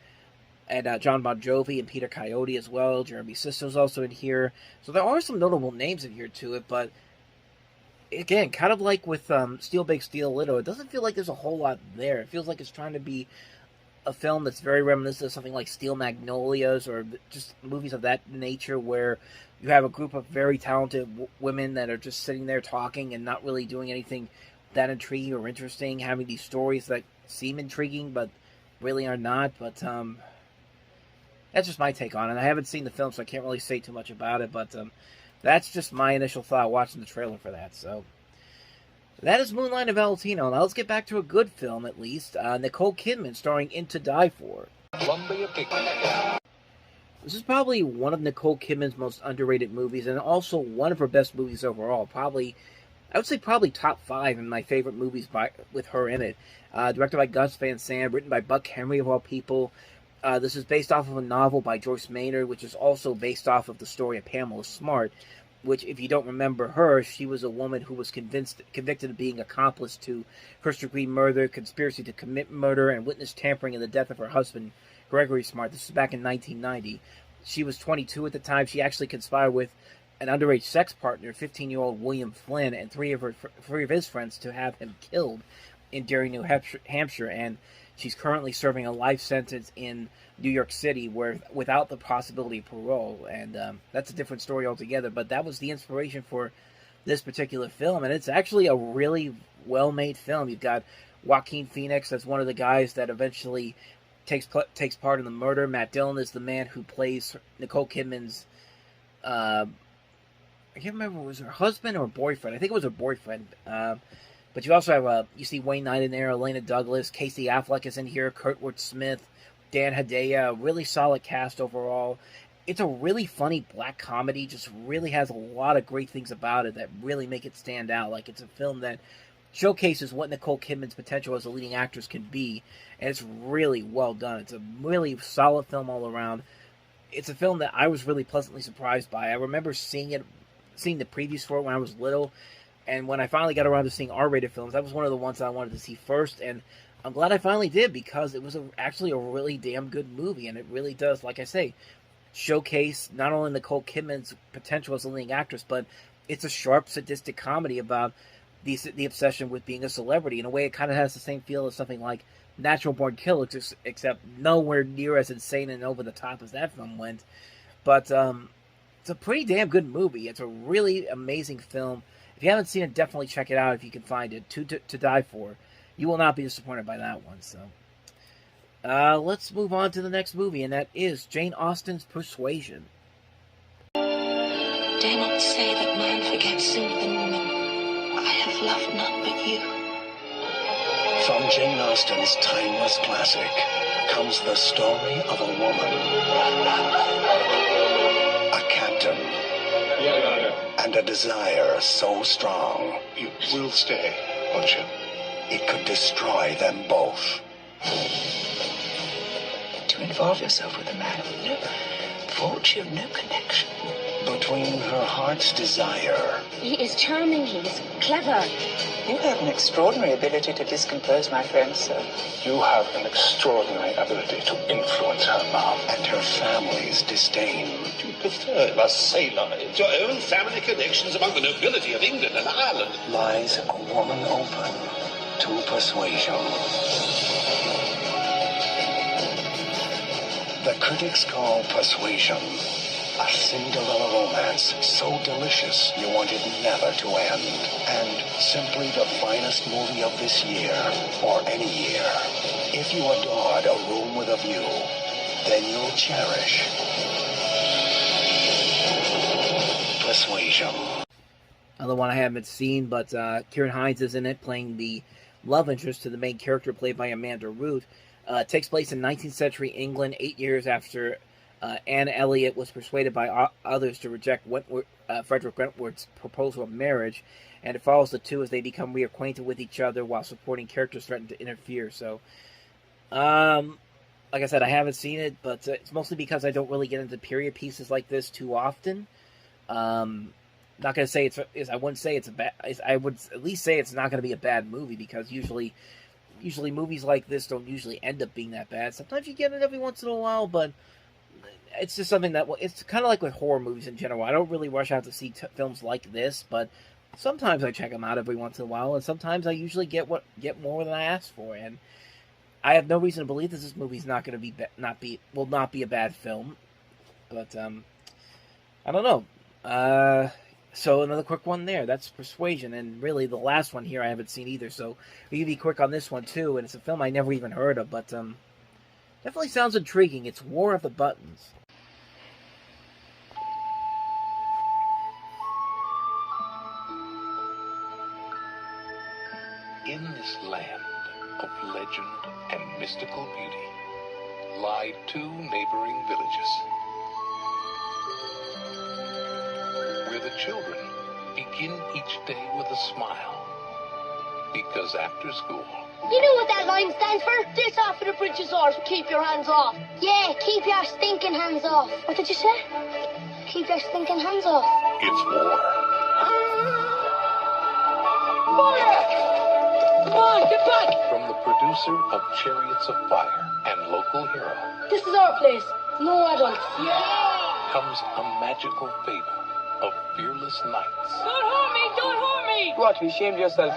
E: And John Bon Jovi and Peter Coyote as well. Jeremy Sisto's also in here. So there are some notable names in here to it, but again, kind of like with Steel Big Steel Little, it doesn't feel like there's a whole lot there. It feels like it's trying to be a film that's very reminiscent of something like Steel Magnolias or just movies of that nature where you have a group of very talented women that are just sitting there talking and not really doing anything that intriguing or interesting, having these stories that seem intriguing but really are not. But that's just my take on it. I haven't seen the film, so I can't really say too much about it, but that's just my initial thought watching the trailer for that. So that is Moonlight and Valentino. Now let's get back to a good film, at least. Nicole Kidman starring in To Die For.
R: Columbia Pictures.
E: This is probably one of Nicole Kidman's most underrated movies, and also one of her best movies overall. I would say probably top 5 in my favorite movies with her in it. Directed by Gus Van Sant, written by Buck Henry of all people. This is based off of a novel by Joyce Maynard, which is also based off of the story of Pamela Smart, which, if you don't remember her, she was a woman who was convicted of being accomplice to first-degree murder, conspiracy to commit murder, and witness tampering in the death of her husband, Gregory Smart. This was back in 1990. She was 22 at the time. She actually conspired with an underage sex partner, 15-year-old William Flynn, and three of his friends to have him killed in Derry, New Hampshire, and she's currently serving a life sentence in New York City without the possibility of parole, and that's a different story altogether, but that was the inspiration for this particular film, and it's actually a really well-made film. You've got Joaquin Phoenix as one of the guys that eventually takes part in the murder. Matt Dillon is the man who plays Nicole Kidman's, I can't remember if it was her husband or boyfriend. I think it was her boyfriend. But you also have, you see Wayne Knight in there, Elena Douglas, Casey Affleck is in here, Kurtwood Smith, Dan Hedaya, really solid cast overall. It's a really funny black comedy, just really has a lot of great things about it that really make it stand out. Like, it's a film that showcases what Nicole Kidman's potential as a leading actress can be, and it's really well done. It's a really solid film all around. It's a film that I was really pleasantly surprised by. I remember seeing the previews for it when I was little, and when I finally got around to seeing R-rated films, that was one of the ones that I wanted to see first, and I'm glad I finally did, because it was actually a really damn good movie, and it really does, like I say, showcase not only Nicole Kidman's potential as a leading actress, but it's a sharp, sadistic comedy about the obsession with being a celebrity. In a way, it kind of has the same feel as something like Natural Born Killers, except nowhere near as insane and over the top as that film went. But it's a pretty damn good movie. It's a really amazing film. If you haven't seen it, definitely check it out if you can find it. To Die For. You will not be disappointed by that one. So, let's move on to the next movie, and that is Jane Austen's Persuasion.
J: Dare not say that man forgets sooner than woman. I have loved none but you.
S: From Jane Austen's timeless classic comes the story of a woman, a captain, and a desire so strong.
B: You will stay, won't you?
S: It could destroy them both.
J: To involve yourself with a man of no fortune, no connection.
S: Between her heart's desire.
C: He is charming, he is clever.
J: You have an extraordinary ability to discompose my friends, sir.
M: You have an extraordinary ability to influence her mouth.
S: And her family's disdain.
B: You prefer a sailor to your own family connections among the nobility of England and Ireland.
S: Lies a woman open to persuasion. The critics call Persuasion a Cinderella romance so delicious you want it never to end. And simply the finest movie of this year, or any year. If you adored A Room with a View, then you'll cherish Persuasion.
E: Another one I haven't seen, but Kieran Hines is in it, playing the love interest to the main character played by Amanda Root. It takes place in 19th century England, 8 years after Anne Elliot was persuaded by others to reject Frederick Wentworth's proposal of marriage, and it follows the two as they become reacquainted with each other while supporting characters threaten to interfere. So, like I said, I haven't seen it, but it's mostly because I don't really get into period pieces like this too often. Not gonna say I wouldn't say it's a bad. I would at least say it's not gonna be a bad movie, because usually movies like this don't usually end up being that bad. Sometimes you get it every once in a while, but it's just something that it's kind of like with horror movies in general. I don't really rush out to see films like this, but sometimes I check them out every once in a while, and sometimes I usually get more than I ask for. And I have no reason to believe that this movie's not going to will not be a bad film. But I don't know. So another quick one there. That's Persuasion, and really the last one here I haven't seen either. So we can be quick on this one too. And it's a film I never even heard of, but definitely sounds intriguing. It's War of the Buttons.
B: In this land of legend and mystical beauty lie two neighboring villages, where the children begin each day with a smile, because after school...
C: You know what that line stands for? This off of the bridge is ours. Keep your hands off. Yeah, keep your stinking hands off. What did you say? Keep your stinking hands off.
B: It's war.
C: Fire! Come on, get back!
B: From the producer of Chariots of Fire and local hero...
C: This is our place. No adults.
B: ...comes a magical fable of fearless knights...
C: Don't hurt me! Don't hurt me!
N: What? You ashamed yourself.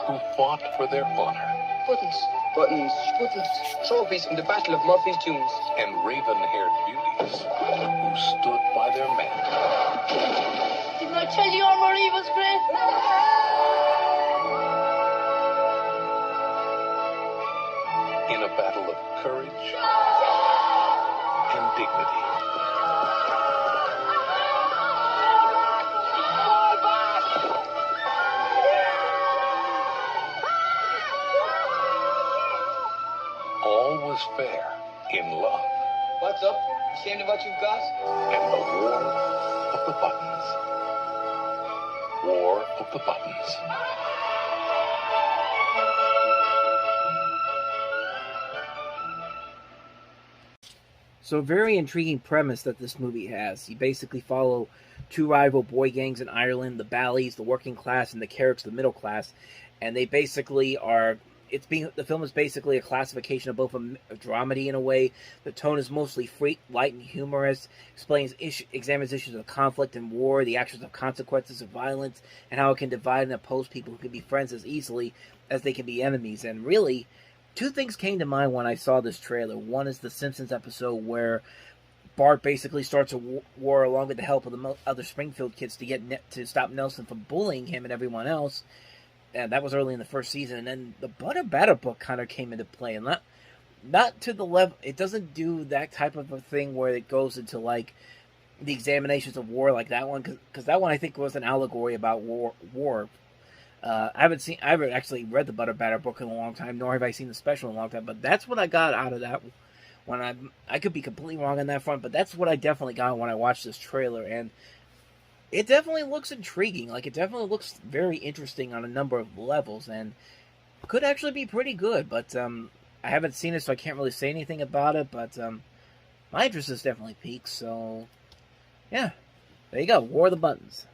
B: who fought for their honor...
N: Buttons. Buttons. Buttons. Trophies from the Battle of Murphy's Tunes.
B: ...and raven-haired beauties who stood by their men.
C: Didn't I tell you our Marie was great?
B: In a battle of courage and dignity. All was fair in love.
N: What's up? Ashamed of what you've got?
B: And the War of the Buttons. War of the Buttons.
E: So a very intriguing premise that this movie has. You basically follow two rival boy gangs in Ireland, the Ballies, the working class, and the Carricks, the middle class. And they basically are... The film is basically a classification of both a dramedy in a way. The tone is mostly free, light, and humorous. Examines issues of conflict and war, the actions of consequences of violence, and how it can divide and oppose people who can be friends as easily as they can be enemies. And really, two things came to mind when I saw this trailer. One is the Simpsons episode where Bart basically starts a war along with the help of the other Springfield kids to stop Nelson from bullying him and everyone else. And that was early in the first season. And then the Butter Batter book kind of came into play. And not to the level... It doesn't do that type of a thing where it goes into, like, the examinations of war like that one. Because that one, I think, was an allegory about war. I haven't actually read the Butter Batter book in a long time, nor have I seen the special in a long time. But that's what I got out of that when I could be completely wrong on that front, but that's what I definitely got when I watched this trailer. And it definitely looks intriguing. Like, it definitely looks very interesting on a number of levels, and could actually be pretty good. But I haven't seen it, so I can't really say anything about it. But my interest is definitely piqued. So yeah, there you go. War of the Buttons.